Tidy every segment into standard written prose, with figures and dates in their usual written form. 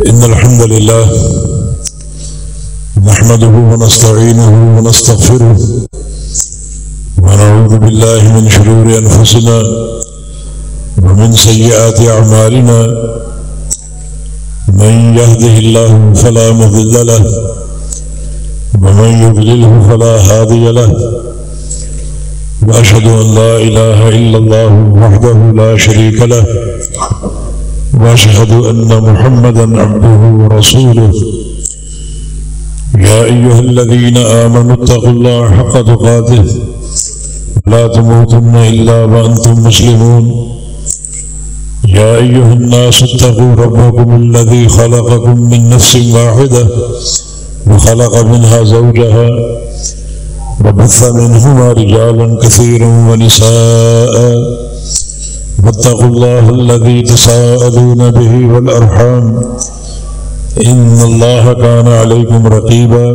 إن الحمد لله نحمده ونستعينه ونستغفره ونعوذ بالله من شرور أنفسنا ومن سيئات أعمالنا من يهده الله فلا مضل له ومن يضلله فلا هادي له وأشهد أن لا إله إلا الله وحده لا شريك له وأشهد أن محمدا عبده ورسوله يا أيها الذين آمنوا اتقوا الله حق تقاته لا تموتن إلا وأنتم مسلمون يا أيها الناس اتقوا ربكم الذي خلقكم من نفس واحدة وخلق منها زوجها وبث منهما رجالا كثيرا ونساء واتقوا الله الذي تساءلون به والأرحام إن الله كان عليكم رقيبا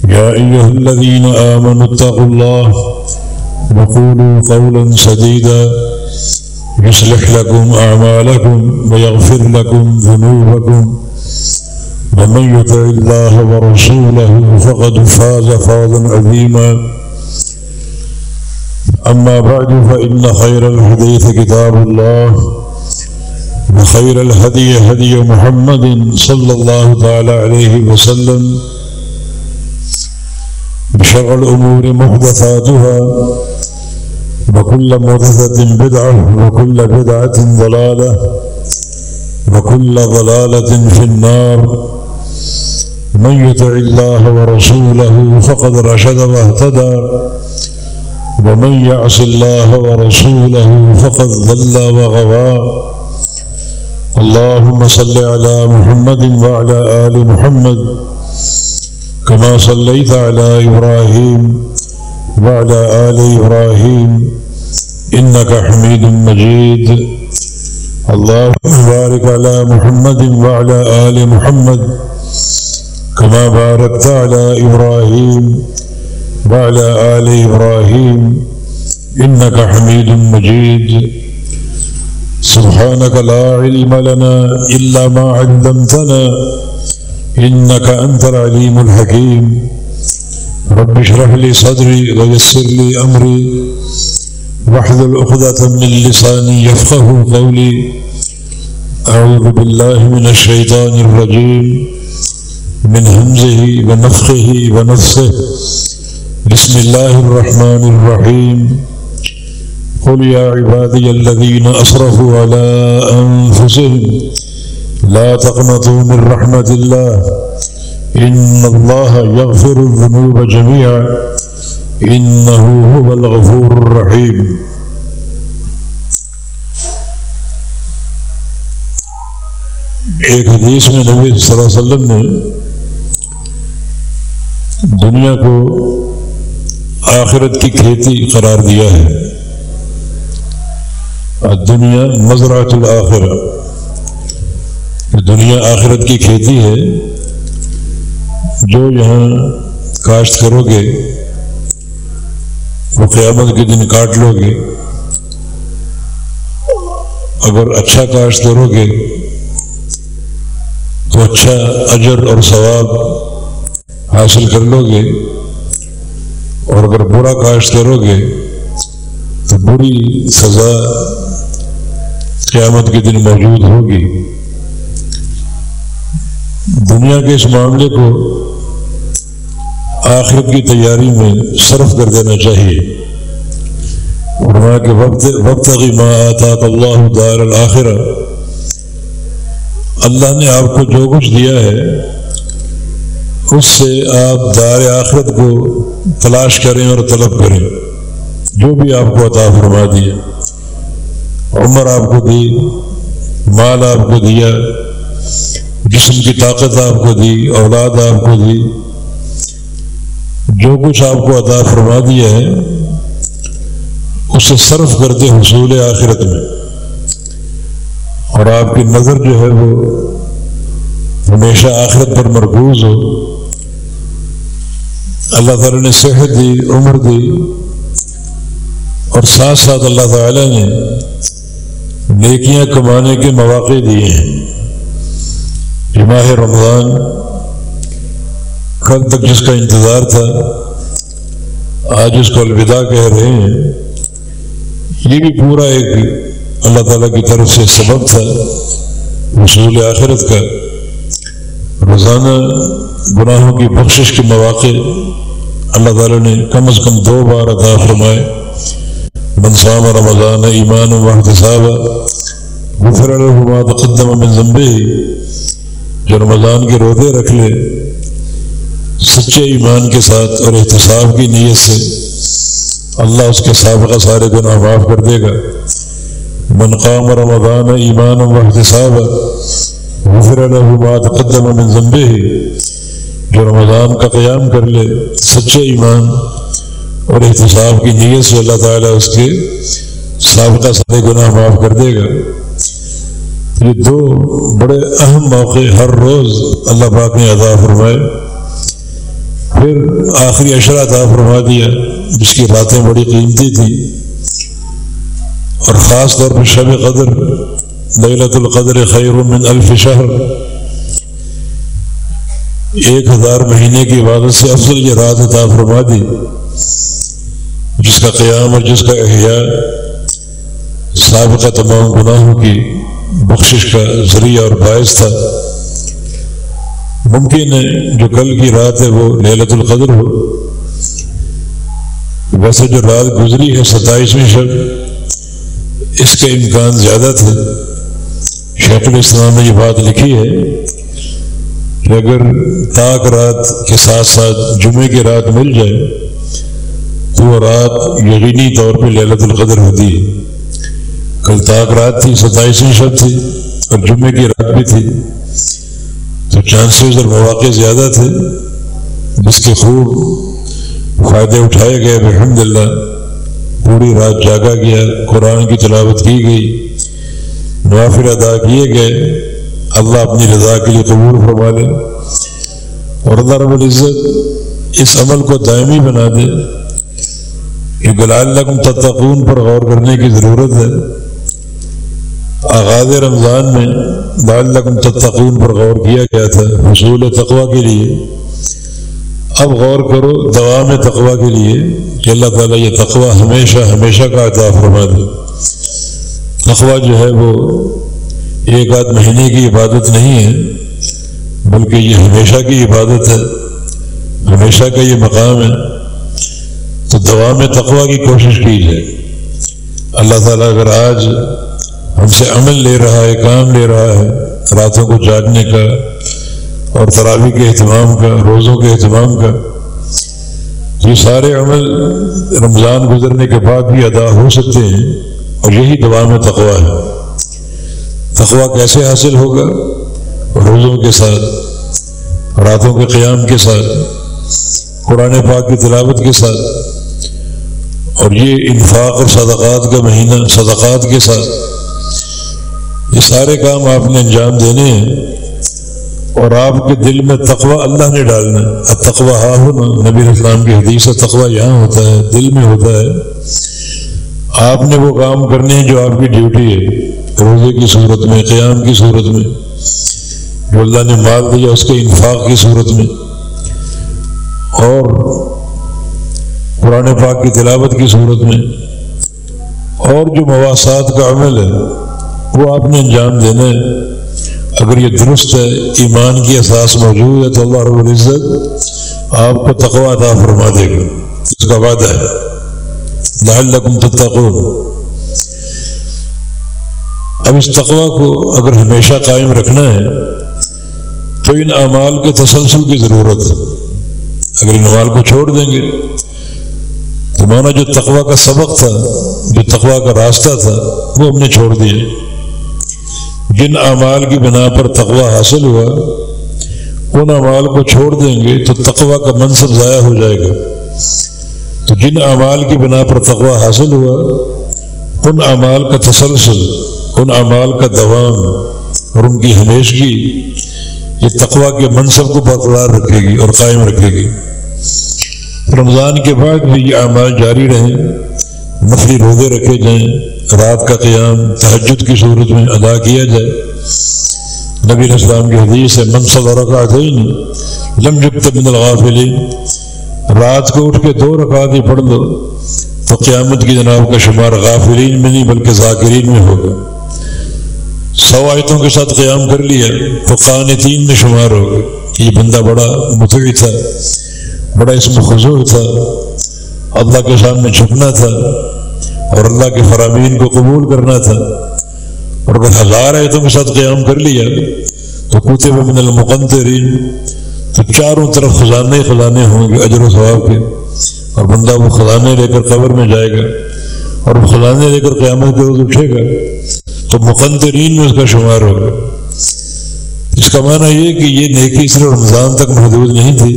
يا أيها الذين آمنوا اتقوا الله وقولوا قولا سديدا يصلح لكم أعمالكم ويغفر لكم ذنوبكم ومن يطع الله ورسوله فقد فاز فوزا عظيما أما بعد فإن خير الحديث كتاب الله وخير الهدي هدي محمد صلى الله تعالى عليه وسلم بشر الأمور محدثاتها وكل محدثة بدعة وكل بدعة ضلالة وكل ضلالة في النار من يطع الله ورسوله فقد رشد واهتدى ومن يعص الله ورسوله فقد ضل وغوى اللهم صل على محمد وعلى آل محمد كما صليت على إبراهيم وعلى آل إبراهيم إنك حميد مجيد اللهم بارك على محمد وعلى آل محمد كما باركت على إبراهيم وعلى آل إبراهيم إنك حميد مجيد سبحانك لا علم لنا إلا ما علمتنا إنك أنت العليم الحكيم رب اشرح لي صدري ويسر لي أمري واحلل عقدة من لساني يفقه قولي أعوذ بالله من الشيطان الرجيم من همزه ونفخه ونفثه بسم الله الرحمن الرحيم قل يا عبادي الذين أسرفوا على أنفسهم لا تقنطوا من رحمة الله إن الله يغفر الذنوب جميعا إنه هو الغفور الرحيم. ایک حدیث میں نبی صلی اللہ علیہ وسلم نے دنیا کو آخرت کی کھیتی قرار دیا ہے. الدنیا مزرعۃ الآخرہ، دنیا آخرت کی کھیتی ہے. جو یہاں کاشت کرو گے وہ قیامت کے دن کاٹ لو گے. اگر اچھا کاشت کرو گے تو اچھا اجر اور ثواب حاصل کر لو گے، اور اگر برا کاشت کرو گے تو بری سزا قیامت کے دن موجود ہوگی. دنیا کے اس معاملے کو آخرت کی تیاری میں صرف کر دینا چاہیے. فرمایا کہ وابتغ ما آتاک اللہ دار الآخرہ، اللہ نے آپ کو جو کچھ دیا ہے اس سے آپ دار آخرت کو تلاش کریں اور طلب کریں. جو بھی آپ کو عطا فرما دیا، عمر آپ کو دی، مال آپ کو دیا، جسم کی طاقت آپ کو دی، اولاد آپ کو دی، جو کچھ آپ کو عطا فرما دیا ہے اسے صرف کر دے حصول آخرت میں، اور آپ کی نظر جو ہے وہ ہمیشہ آخرت پر مرکوز ہو. اللہ تعالیٰ نے صحت دی، عمر دی، اور ساتھ ساتھ اللہ تعالیٰ نے نیکیاں کمانے کے مواقع دیے ہیں. یہ ماہ رمضان کل تک جس کا انتظار تھا، آج اس کو الوداع کہہ رہے ہیں، یہ بھی پورا ایک اللہ تعالیٰ کی طرف سے سبب تھا وصول آخرت کا۔ روزانہ گناہوں کی بخشش کے مواقع اللہ تعالیٰ نے کم از کم 2 بار عطا فرمائے۔ من صام رمضان ایمانا واحتسابا غفر له ما تقدم من ذنبه، جو رمضان کے روزے رکھ لے سچے ایمان کے ساتھ اور احتساب کی نیت سے، اللہ اس کے سابقہ سارے گناہ معاف کر دے گا۔ من قام رمضان ایمانا واحتسابا غفر له ما تقدم من ذنبه، جو رمضان کا قیام کر لے سچے ایمان اور احتساب کی نیت سے، اللہ تعالیٰ اس کے سابقہ سارے گناہ معاف کر دے گا۔ یہ 2 بڑے اہم موقع ہر روز اللہ پاک نے عطا فرمائے۔ پھر آخری عشرہ عطا فرما دیا جس کی راتیں بڑی قیمتی تھی، اور خاص طور پر شب قدر، لیلۃ القدر خیر من 1000 شہر، 1000 مہینے کی عبادت سے افضل یہ رات عطا فرما دی، جس کا قیام اور جس کا احیاء سابقہ تمام گناہوں کی بخشش کا ذریعہ اور باعث تھا۔ ممکن ہے جو کل کی رات ہے وہ لیلۃ القدر ہو، ویسے جو رات گزری ہے 27ویں شب، اس کے امکان زیادہ تھے۔ شیخ الاسلام نے یہ بات لکھی ہے کہ اگر طاق رات کے ساتھ ساتھ جمعے کی رات مل جائے تو وہ رات یقینی طور پہ لیلۃ القدر ہوتی ہے۔ کل طاق رات تھی، 27ویں شب تھی، اور جمعے کی رات بھی تھی، تو چانسز اور مواقع زیادہ تھے، جس کے خوب فائدے اٹھائے گئے۔ الحمدللہ پوری رات جاگا گیا، قرآن کی تلاوت کی گئی، نوافل ادا کیے گئے۔ اللہ اپنی رضا کے لیے قبول فرما لے، اور اللہ رب العزت اس عمل کو دائمی بنا دے۔ کہ لعلکم تتقون پر غور کرنے کی ضرورت ہے۔ آغاز رمضان میں لعلکم تتقون پر غور کیا گیا تھا حصول تقوی کے لیے، اب غور کرو دوام تقوی کے لیے کہ اللہ تعالیٰ یہ تقوی ہمیشہ ہمیشہ کا عطا فرما دے۔ تقوی جو ہے وہ 1 آدھ مہینے کی عبادت نہیں ہے، بلکہ یہ ہمیشہ کی عبادت ہے، ہمیشہ کا یہ مقام ہے۔ تو دوام تقوی کی کوشش کی جائے۔ اللہ تعالیٰ اگر آج ہم سے عمل لے رہا ہے، کام لے رہا ہے، راتوں کو جاگنے کا اور تراویح کے اہتمام کا، روزوں کے اہتمام کا، یہ سارے عمل رمضان گزرنے کے بعد بھی ادا ہو سکتے ہیں، اور یہی دوام تقوی ہے۔ تقوی کیسے حاصل ہوگا؟ روزوں کے ساتھ، راتوں کے قیام کے ساتھ، قرآن پاک کی تلاوت کے ساتھ، اور یہ انفاق اور صدقات کا مہینہ، صدقات کے ساتھ، یہ سارے کام آپ نے انجام دینے ہیں، اور آپ کے دل میں تقوی اللہ نے ڈالنا ہے۔ التقوی ہاں ہونا، نبی اسلام کی حدیث ہے، تقوی یہاں ہوتا ہے، دل میں ہوتا ہے۔ آپ نے وہ کام کرنے ہیں جو آپ کی ڈیوٹی ہے، روزے کی صورت میں، قیام کی صورت میں، جو اللہ نے مال دیا اس کے انفاق کی صورت میں، اور قرآن پاک کی تلاوت کی صورت میں، اور جو مواسات کا عمل ہے وہ آپ نے انجام دینا ہے۔ اگر یہ درست ہے، ایمان کی اساس موجود ہے، تو اللہ رب العزت آپ کو تقوی عطا فرما دے گا، اس کا وعدہ ہے۔ لعلکم تتقون۔ اب اس تقوی کو اگر ہمیشہ قائم رکھنا ہے تو ان اعمال کے تسلسل کی ضرورت ہے۔ اگر ان اعمال کو چھوڑ دیں گے تو مانا جو تقوی کا سبق تھا، جو تقوی کا راستہ تھا، وہ ہم نے چھوڑ دیا۔ جن اعمال کی بنا پر تقوی حاصل ہوا، ان اعمال کو چھوڑ دیں گے تو تقوی کا منصب ضائع ہو جائے گا۔ تو جن اعمال کی بنا پر تقوی حاصل ہوا، ان اعمال کا تسلسل، ان اعمال کا دوام اور ان کی ہمیشگی، یہ تقوی کے منصب کو برقرار رکھے گی اور قائم رکھے گی۔ رمضان کے بعد بھی یہ اعمال جاری رہیں، نفلی روزے رکھے جائیں، رات کا قیام تہجد کی صورت میں ادا کیا جائے، نبی علیہ السلام کی حدیث ہے من صلی رکعتین لم یکتب من الغافلین، رات کو اٹھ کے 2 رکعت ہی پڑھ لو تو قیامت کی جناب کا شمار غافلین میں نہیں بلکہ ذاکرین میں ہوگا۔ 100 آیتوں کے ساتھ قیام کر لیا تو قانتین میں شمار ہوگا۔ یہ بندہ بڑا مطیع تھا، بڑا اسم خضوع تھا، اللہ کے سامنے جھکنا تھا اور اللہ کے فرامین کو قبول کرنا تھا۔ اور اگر 1000 آیتوں کے ساتھ قیام کر لیا تو کتب من المقنطرین، تو چاروں طرف خزانے خزانے ہوں گے اجر و ثواب کے، اور بندہ وہ خزانے لے کر قبر میں جائے گا اور وہ خزانے لے کر قیامت کے روز اٹھے گا تو مقنطرین میں اس کا شمار ہوگا۔ اس کا معنی یہ کہ یہ نیکی صرف رمضان تک محدود نہیں تھی،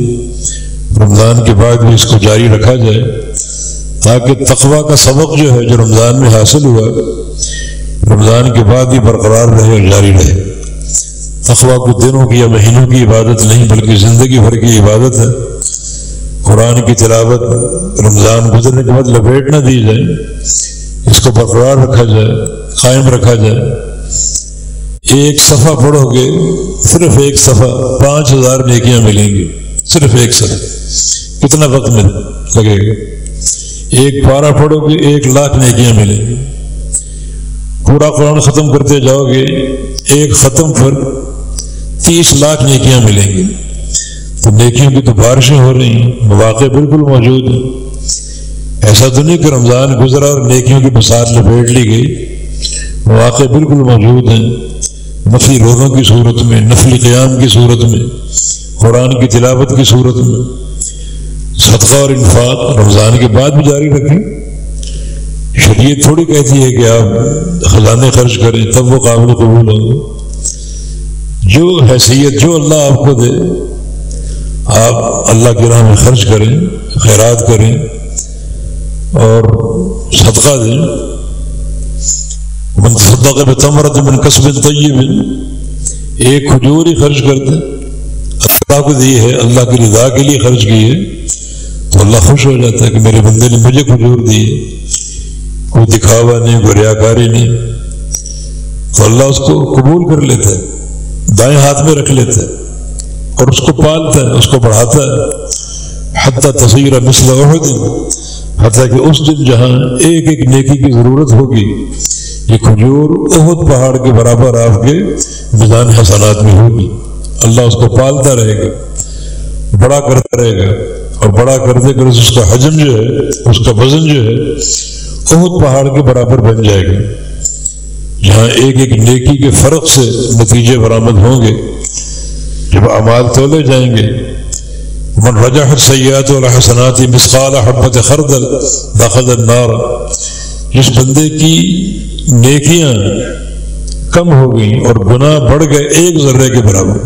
رمضان کے بعد بھی اس کو جاری رکھا جائے تاکہ تقویٰ کا سبق جو ہے جو رمضان میں حاصل ہوا رمضان کے بعد بھی برقرار رہے اور جاری رہے۔ تقویٰ کو دنوں کی یا مہینوں کی عبادت نہیں بلکہ زندگی بھر کی عبادت ہے۔ قرآن کی تلاوت رمضان گزرنے کے بعد لپیٹ نہ دی جائے، اس کو برقرار رکھا جائے، قائم رکھا جائے۔ ایک صفحہ پڑھو گے، صرف ایک صفحہ 5000 نیکیاں ملیں گی، صرف ایک صفحہ۔ کتنا وقت لگے گا؟ ایک پارہ پڑھو گے 1,00,000 نیکیاں ملیں گی۔ پورا قرآن ختم کرتے جاؤ گے، ایک ختم پر 30,00,000 نیکیاں ملیں گی۔ تو نیکیوں کی تو بارشیں ہو رہی ہیں، مواقع بالکل موجود ہیں۔ ایسا تو نہیں کہ رمضان گزرا اور نیکیوں کی بساط لپیٹ لی گئی، مواقع بالکل موجود ہیں، نفلی روزوں کی صورت میں، نفلی قیام کی صورت میں، قرآن کی تلاوت کی صورت میں۔ صدقہ اور انفاق رمضان کے بعد بھی جاری رکھیں۔ شریعت تھوڑی کہتی ہے کہ آپ خزانے خرچ کریں تب وہ قابل قبول ہوں گے۔ جو حیثیت جو اللہ آپ کو دے آپ اللہ کی راہ میں خرچ کریں، خیرات کریں اور صدقہ دیں۔ من تصدق بتمرۃ من کسب طیب، ایک کھجور ہی خرچ کر دیں، اللہ کو دی ہے، اللہ کی رضا کے لیے خرچ کی ہے تو اللہ خوش ہو جاتا ہے کہ میرے بندے نے مجھے کھجور دی ہے، کوئی دکھاوا نہیں، کوئی ریاکاری نہیں، تو اللہ اس کو قبول کر لیتا ہے، دائیں ہاتھ میں رکھ لیتا ہے اور اس کو پالتا ہے، اس کو بڑھاتا ہے، حتیٰ تصیر مثل احد، حتیٰ کہ اس دن جہاں ایک ایک نیکی کی ضرورت ہوگی یہ کھجور احد پہاڑ کے برابر آپ کے میزان حسنات میں ہوگی۔ اللہ اس کو پالتا رہے گا، بڑا کرتا رہے گا، اور بڑا کرتے کرتے اس کا حجم جو ہے، اس کا وزن جو ہے احد پہاڑ کے برابر بن جائے گا۔ جہاں ایک ایک نیکی کے فرق سے نتیجے برآمد ہوں گے، جب اعمال تولے جائیں گے، من رجحت السیئات والحسنات مثقال حبۃ خردل دخل النار، جس بندے کی نیکیاں کم ہو گئیں اور گناہ بڑھ گئے 1 ذرے کے برابر،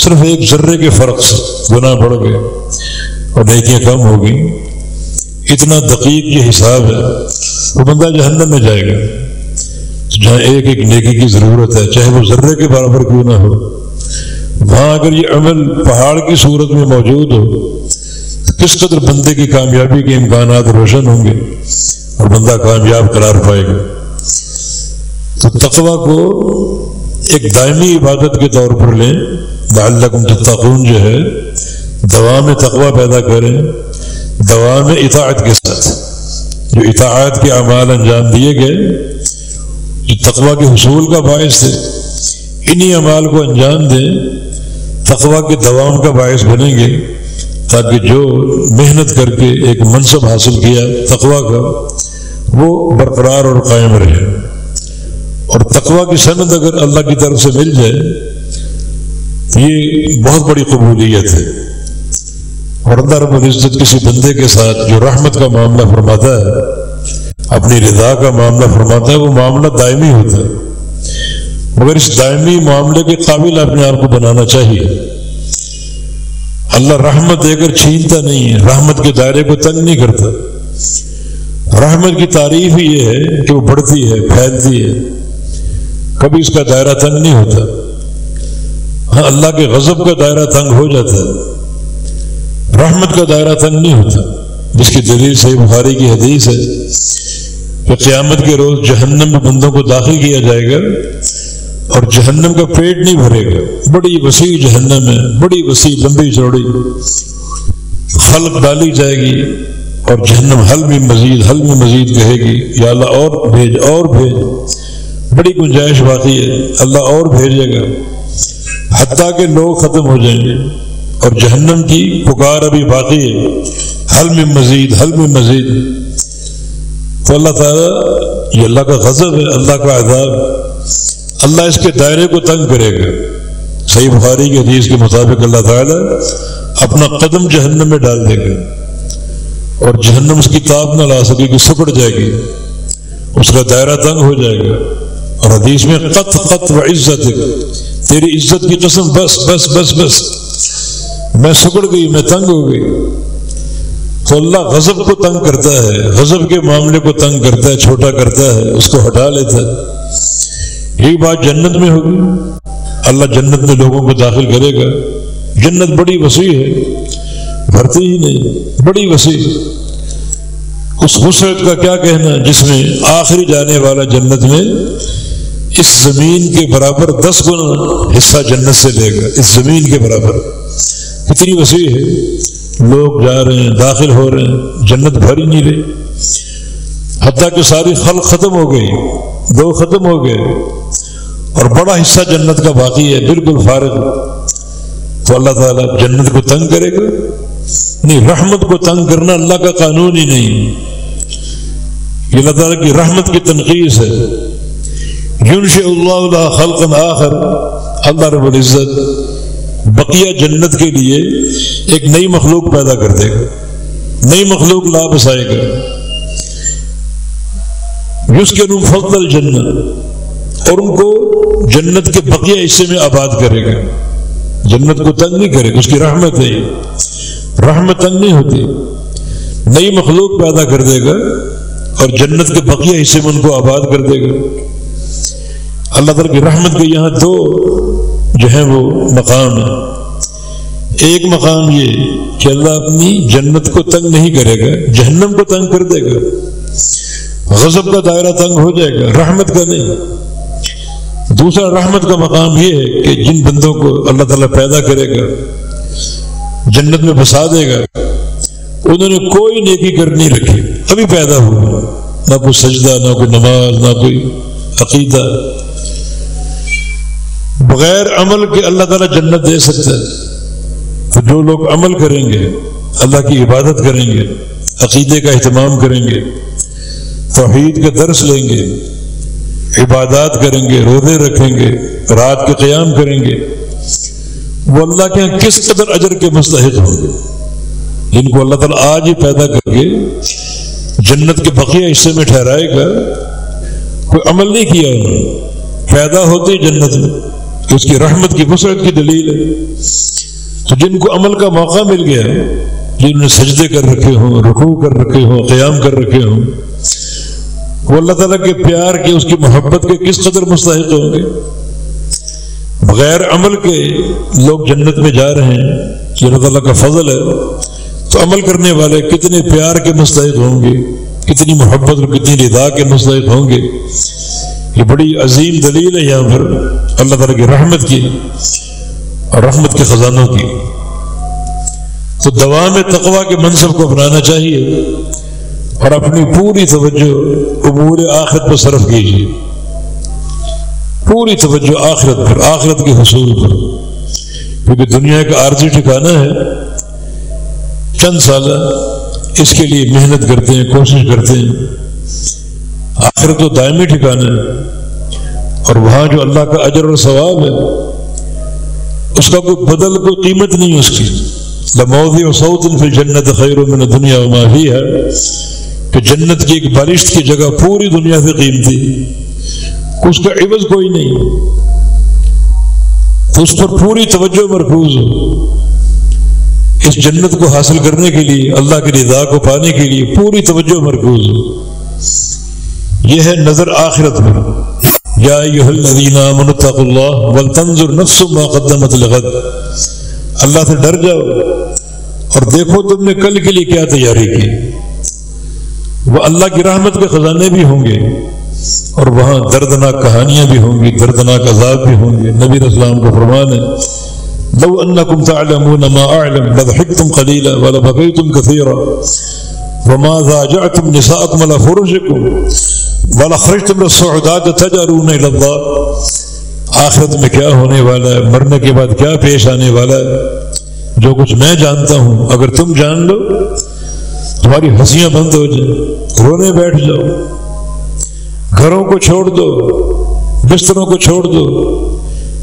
صرف 1 ذرے کے فرق سے گناہ بڑھ گئے اور نیکیاں کم ہو گئیں، اتنا دقیق یہ حساب ہے، وہ بندہ جہنم میں جائے گا۔ جہاں ایک ایک نیکی کی ضرورت ہے چاہے وہ ذرے کے برابر کیوں نہ ہو، وہاں اگر یہ عمل پہاڑ کی صورت میں موجود ہو تو کس قدر بندے کی کامیابی کے امکانات روشن ہوں گے اور بندہ کامیاب قرار پائے گا۔ تو تقویٰ کو ایک دائمی عبادت کے طور پر لیں، لعلکم تتقون جو ہے، دوام تقویٰ پیدا کریں، دوام اطاعت کے ساتھ۔ جو اطاعت کے اعمال انجام دیے گئے جو تقویٰ کے حصول کا باعث تھے، انہی اعمال کو انجام دیں، تقویٰ کے دوام کا باعث بنیں گے، تاکہ جو محنت کر کے ایک منصب حاصل کیا تقویٰ کا وہ برقرار اور قائم رہے۔ اور تقویٰ کی سند اگر اللہ کی طرف سے مل جائے یہ بہت بڑی قبولیت ہے۔ اور اللہ رب العزت کسی بندے کے ساتھ جو رحمت کا معاملہ فرماتا ہے، اپنی رضا کا معاملہ فرماتا ہے، وہ معاملہ دائمی ہوتا ہے، مگر اس دائمی معاملے کے قابل اپنے آپ کو بنانا چاہیے۔ اللہ رحمت دے کر چھینتا نہیں ہے، رحمت کے دائرے کو تنگ نہیں کرتا۔ رحمت کی تعریف ہی یہ ہے کہ وہ بڑھتی ہے، پھیلتی ہے، کبھی اس کا دائرہ تنگ نہیں ہوتا۔ ہاں اللہ کے غضب کا دائرہ تنگ ہو جاتا ہے، رحمت کا دائرہ تنگ نہیں ہوتا، جس کی دلیل صحیح بخاری کی حدیث ہے کہ قیامت کے روز جہنم میں بندوں کو داخل کیا جائے گا اور جہنم کا پیٹ نہیں بھرے گا. بڑی وسیع جہنم ہے، بڑی وسیع لمبی چوڑی، خلق ڈالی جائے گی اور جہنم حل میں مزید کہے گی یا اللہ اور بھیج اور بھیج. بڑی گنجائش باقی ہے، اللہ اور بھیجے گا حتیٰ کہ لوگ ختم ہو جائیں گے اور جہنم کی پکار ابھی باقی ہے، حل میں مزید. تو اللہ تعالیٰ، یہ اللہ کا غضب ہے، اللہ کا عذاب. اللہ اس کے دائرے کو تنگ کرے گا. صحیح بخاری کی حدیث کے مطابق اللہ تعالیٰ اپنا قدم جہنم میں ڈال دے گا اور جہنم اس کی تاب نہ لا سکے گی، سکڑ جائے گی، اس کا دائرہ تنگ ہو جائے گا. اور حدیث میں قط و عزت، تیری عزت کی قسم، بس میں سکڑ گئی، میں تنگ ہو گئی. تو اللہ غضب کو تنگ کرتا ہے، غضب کے معاملے کو تنگ کرتا ہے، چھوٹا کرتا ہے، اس کو ہٹا لیتا ہے. یہی بات جنت میں ہوگی. اللہ جنت میں لوگوں کو داخل کرے گا. جنت بڑی وسیع ہے، بھرتی ہی نہیں، بڑی وسیع. اس وسعت کا کیا کہنا جس میں آخری جانے والا جنت میں اس زمین کے برابر 10 گنا حصہ جنت سے لے گا. اس زمین کے برابر کتنی وسیع ہے. لوگ جا رہے ہیں، داخل ہو رہے ہیں، جنت بھر ہی نہیں رہی. حتیٰ کہ ساری خلق ختم ہو گئی، دو ختم ہو گئے اور بڑا حصہ جنت کا باقی ہے، بالکل فارغ. تو اللہ تعالیٰ جنت کو تنگ کرے گا؟ نہیں. رحمت کو تنگ کرنا اللہ کا قانون ہی نہیں. یہ اللہ تعالیٰ کی رحمت کی تنقیص ہے. ينشئ اللہ لها خلقا آخر، اللہ رب العزت بقیہ جنت کے لیے ایک نئی مخلوق پیدا کر دے گا، نئی مخلوق لا بسائے گا. یسکنوا فضل الجنہ، اور ان کو جنت کے بقیہ حصے میں آباد کرے گا. جنت کو تنگ نہیں کرے گا، اس کی رحمت ہے. رحمت تنگ نہیں ہوتی. نئی مخلوق پیدا کر دے گا اور جنت کے بقیہ حصے میں ان کو آباد کر دے گا. اللہ تعالیٰ کی رحمت کے یہاں دو جو ہیں وہ مقام ہیں. ایک مقام یہ کہ اللہ اپنی جنت کو تنگ نہیں کرے گا، جہنم کو تنگ کر دے گا. غضب کا دائرہ تنگ ہو جائے گا، رحمت کا نہیں. دوسرا رحمت کا مقام یہ ہے کہ جن بندوں کو اللہ تعالیٰ پیدا کرے گا، جنت میں بسا دے گا، انہوں نے کوئی نیکی کر نہیں رکھی، ابھی پیدا ہوا، نہ کوئی سجدہ، نہ کوئی نماز، نہ کوئی عقیدہ. بغیر عمل کے اللہ تعالیٰ جنت دے سکتا ہے. تو جو لوگ عمل کریں گے، اللہ کی عبادت کریں گے، عقیدے کا اہتمام کریں گے، توحید کا درس لیں گے، عبادات کریں گے، روزے رکھیں گے، رات کے قیام کریں گے، وہ اللہ کے کس قدر اجر کے مستحق ہوں گے. جن کو اللہ تعالیٰ آج ہی پیدا کر کے جنت کے بقیہ حصے میں ٹھہرائے گا، کوئی عمل نہیں کیا انہوں نے، پیدا ہوتے جنت میں، اس کی رحمت کی وسعت کی دلیل ہے. تو جن کو عمل کا موقع مل گیا، جنہوں نے سجدے کر رکھے ہوں، رکوع کر رکھے ہوں، قیام کر رکھے ہوں، وہ اللہ تعالیٰ کے پیار کے، اس کی محبت کے کس قدر مستحق ہوں گے. بغیر عمل کے لوگ جنت میں جا رہے ہیں، یہ اللہ تعالیٰ کا فضل ہے. تو عمل کرنے والے کتنے پیار کے مستحق ہوں گے، کتنی محبت اور کتنی رضا کے مستحق ہوں گے. یہ بڑی عظیم دلیل ہے یہاں پر اللہ تعالیٰ کی رحمت کی اور رحمت کے خزانوں کی. تو دوام تقویٰ کے منصب کو اپنانا چاہیے اور اپنی پوری توجہ امور آخرت پر صرف کیجیے. پوری توجہ آخرت پر، آخرت کے حصول پر، کیونکہ دنیا کا عارضی ٹھکانہ ہے. چند سالہ اس کے لیے محنت کرتے ہیں، کوشش کرتے ہیں. آخرت تو دائمی ٹھکانہ ہے اور وہاں جو اللہ کا اجر اور ثواب ہے اس کا کوئی بدل، کوئی قیمت نہیں اس کی. لموضع صوت فی الجنت خیر من الدنیا وما فیہا، کہ جنت کی ایک بالشت کی جگہ پوری دنیا سے قیمتی، اس کا عوض کوئی نہیں. تو اس پر پوری توجہ مرکوز ہو. اس جنت کو حاصل کرنے کے لیے، اللہ کی رضا کو پانے کے لیے پوری توجہ مرکوز ہو. یہ ہے نظر آخرت پر. یا ایھا الذین آمنوا اتقوا اللہ ولتنظر نفس ما قدمت لغد. اللہ سے ڈر جاؤ اور دیکھو تم نے کل کے لیے کیا تیاری کی. وہ اللہ کی رحمت کے خزانے بھی ہوں گے اور وہاں دردناک کہانیاں بھی ہوں گی، دردناک عذاب بھی ہوں گے۔ نبی اسلام کو فرمان ہے لو انکم تعلمون ما اعلم لضحکتم قلیلا ولبکیتم کثیرا وما ضاجعتم نساءکم علی فرجکم ولخرجتم للصعودات تجأرون الی اللہ۔ آخرت میں کیا ہونے والا ہے، مرنے کے بعد کیا پیش آنے والا ہے، جو کچھ میں جانتا ہوں اگر تم جان لو تمہاری ہنسیاں بند ہو جائیں، رونے بیٹھ جاؤ، گھروں کو چھوڑ دو، بستروں کو چھوڑ دو،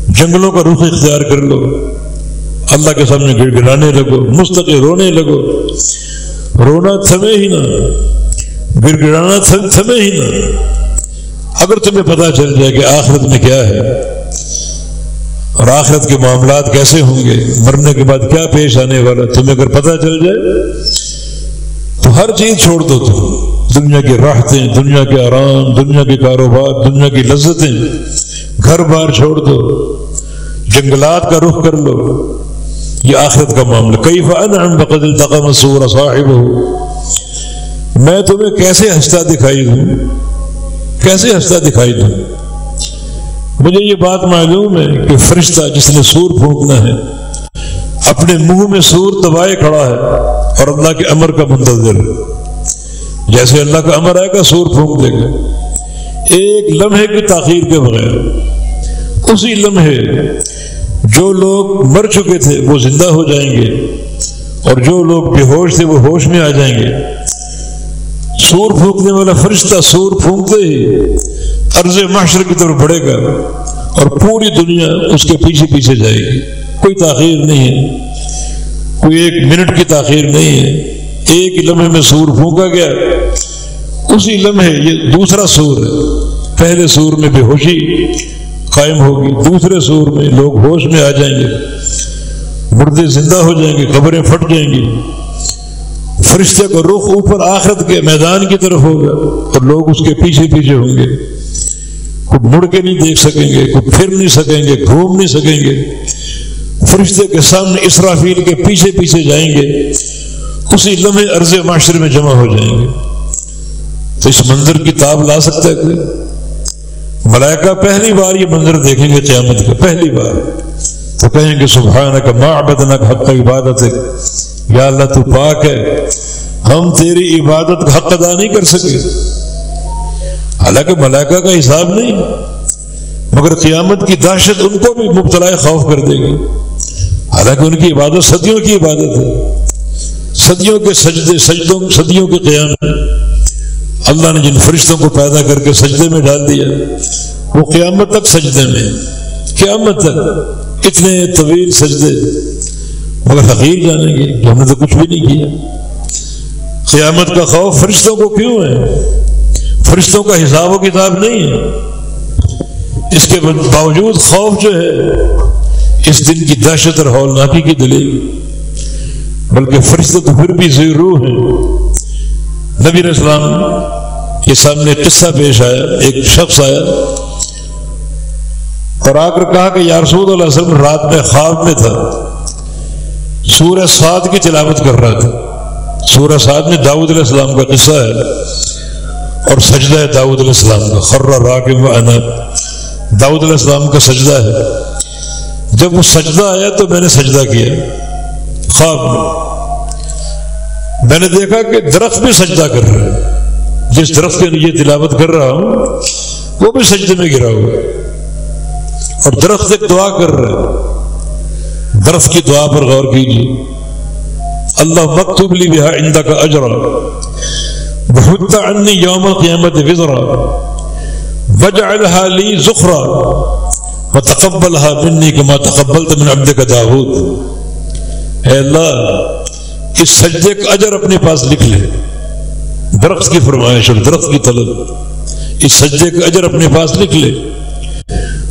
جنگلوں کا رخ اختیار کر لو، اللہ کے سامنے گڑ گڑانے لگو، مستقل رونے لگو۔ رونا تھمے ہی نہ، گڑ گڑانا تھمے ہی نہ۔ اگر تمہیں پتہ چل جائے کہ آخرت میں کیا ہے اور آخرت کے معاملات کیسے ہوں گے، مرنے کے بعد کیا پیش آنے والا، تمہیں اگر پتہ چل جائے تو ہر چیز چھوڑ دو، تم دنیا کی راحتیں، دنیا کے آرام، دنیا کے کاروبار، دنیا کی لذتیں، گھر بار چھوڑ دو، جنگلات کا رخ کر لو۔ یہ آخرت کا معاملہ۔ کیف انعم وقد التقم السور صاحبہ، میں تمہیں کیسے ہنستا دکھائی دوں، کیسے ہنستا دکھائی دوں۔ مجھے یہ بات معلوم ہے کہ فرشتہ جس نے سور پھونکنا ہے اپنے منہ میں سور دبائے کھڑا ہے اور اللہ کے امر کا منتظر ہے۔ جیسے اللہ کا امر آئے گا سور پھونک دے گا، ایک لمحے کی تاخیر کے بغیر۔ اسی لمحے جو لوگ مر چکے تھے وہ زندہ ہو جائیں گے اور جو لوگ بے ہوش تھے وہ ہوش میں آ جائیں گے۔ سور پھونکنے والا فرشتہ سور پھونکتے ہی عرض محشر کی طرف بڑھے گا اور پوری دنیا اس کے پیچھے پیچھے جائے گی۔ کوئی تاخیر نہیں ہے، کوئی ایک منٹ کی تاخیر نہیں ہے۔ ایک لمحے میں سور پھونکا گیا، اسی لمحے یہ دوسرا سور ہے۔ پہلے سور میں بے ہوشی قائم ہوگی، دوسرے سور میں لوگ ہوش میں آ جائیں گے، مردے زندہ ہو جائیں گے، قبریں پھٹ جائیں گی۔ فرشتے کا رخ اوپر آخرت کے میدان کی طرف ہوگا اور لوگ اس کے پیچھے پیچھے ہوں گے۔ کوئی مڑ کے نہیں دیکھ سکیں گے، کوئی پھر نہیں سکیں گے، گھوم نہیں سکیں گے۔ فرشتے کے سامنے اسرافیل کے پیچھے پیچھے جائیں گے، اسی لمحے عرض معاشر میں جمع ہو جائیں گے۔ تو اس منظر کی تاب لا سکتا ہے کوئی؟ ملائکہ پہلی بار یہ منظر دیکھیں گے قیامت کا، پہلی بار تو کہیں گے سبحانک ما عبدناک حق عبادتک، یا اللہ تو پاک ہے، ہم تیری عبادت کا حق ادا نہیں کر سکے۔ حالانکہ ملائکہ کا حساب نہیں، مگر قیامت کی دہشت ان کو بھی مبتلا خوف کر دے گی۔ حالانکہ ان کی عبادت صدیوں کی عبادت ہے، صدیوں کے سجدے، صدیوں کے قیام ہے۔ اللہ نے جن فرشتوں کو پیدا کر کے سجدے میں ڈال دیا وہ قیامت تک سجدے میں، قیامت تک اتنے طویل سجدے، مگر حقیر جانیں گے کہ ہم نے تو کچھ بھی نہیں کیا۔ قیامت کا خوف فرشتوں کو کیوں ہے؟ فرشتوں کا حساب و کتاب نہیں ہے، اس کے باوجود خوف جو ہے اس دن کی دہشت اور ہولناکی کی دلیل، بلکہ فرشتے تو پھر بھی ذی روح ہیں۔ نبی علیہ السلام کے سامنے قصہ پیش آیا، ایک شخص آیا اور آ کر کہا کہ یا رسول اللہ صلی اللہ علیہ وسلم رات میں خواب میں تھا، سورہ صاد کی تلاوت کر رہا تھا۔ سورہ صاد میں داؤد علیہ السلام کا قصہ ہے اور سجدہ ہے داؤد علیہ السلام کا، خر راکع واناب، داؤد علیہ السلام کا سجدہ ہے۔ جب وہ سجدہ آیا تو میں نے سجدہ کیا خواب میں نے دیکھا کہ درخت بھی سجدہ کر رہا ہے، جس درخت کے لیے تلاوت کر رہا ہوں وہ بھی سجدے میں گرا ہوا ہے اور درخت ایک دعا کر رہا ہے۔ درخت کی دعا پر غور کیجیے، اللہ مکتوب لی بہا عندک اجرا وحط عنی یوم القیامت وزرا وجعلها لی ذخرا وتقبلها منی کما تقبلت من عبدک داؤد۔ اے اللہ اس سجدے کا اجر اپنے پاس لکھ لے، درخت کی فرمائش اور درخت کی طلب، اس سجدے کا اجر اپنے پاس لکھ لے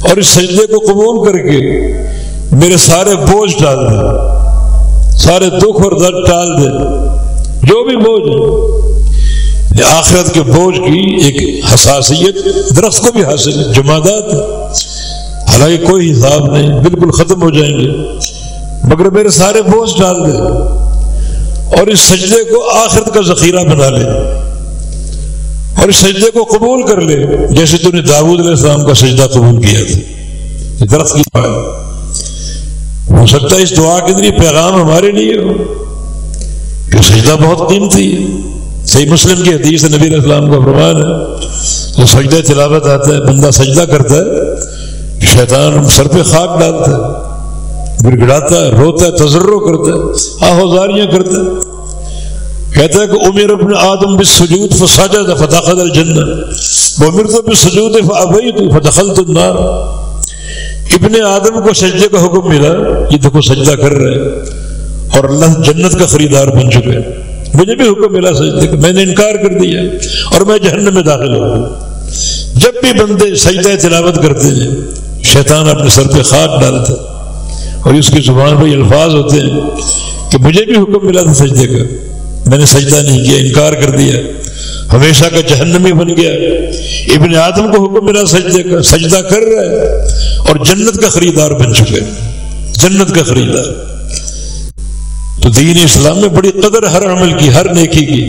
اور اس سجدے کو قبول کر کے میرے سارے بوجھ ڈال دے، سارے دکھ اور درد ٹال دے، جو بھی بوجھ ہے۔ آخرت کے بوجھ کی ایک حساسیت درخت کو بھی حاصل ہے، جمادات، حالانکہ کوئی حساب نہیں، بالکل ختم ہو جائیں گے، مگر میرے سارے بوجھ ڈال دے اور اس سجدے کو آخرت کا ذخیرہ بنا لے۔ اور اس سجدے کو قبول کر لے جیسے تو نے داؤد علیہ السلام کا سجدہ قبول کیا تھا. یہ درخت کی بات ہو سکتا ہے اس دعا کے ذریعے پیغام ہمارے لیے ہو کہ سجدہ بہت قیمتی ہے. صحیح مسلم کی حدیث نبی علیہ السلام کا فرمان ہے تو سجدہ تلاوت آتا ہے, بندہ سجدہ کرتا ہے, شیطان سر پہ خاک ڈالتا ہے, گڑ گڑاتا ہے, روتا ہے, تضرع کرتا ہے, آہوازاریاں کرتا ہے. کہتا ہے کہ امر ابن آدم بالسجود فسجد فدخل الجنہ وامرت بالسجود فابیت فدخلت النار. ابن آدم کو سجدے کا حکم ملا, یہ دیکھو سجدہ کر رہے اور اللہ جنت کا خریدار بن چکے. مجھے بھی حکم ملا سجدے کا, میں نے انکار کر دیا اور میں جہنم میں داخل ہو گیا. جب بھی بندے سجدہ تلاوت کرتے ہیں شیطان اپنے سر پہ خاک ڈالتا ہے اور اس کی زبان پہ الفاظ ہوتے ہیں کہ مجھے بھی حکم ملا تھا سجدے کا, میں نے سجدہ نہیں کیا, انکار کر دیا, ہمیشہ کا جہنمی بن گیا. ابن آدم کو حکم ملا سجدے کا, سجدہ کر رہا ہے اور جنت کا خریدار بن چکے, جنت کا خریدار. تو دین اسلام میں بڑی قدر ہر عمل کی, ہر نیکی کی,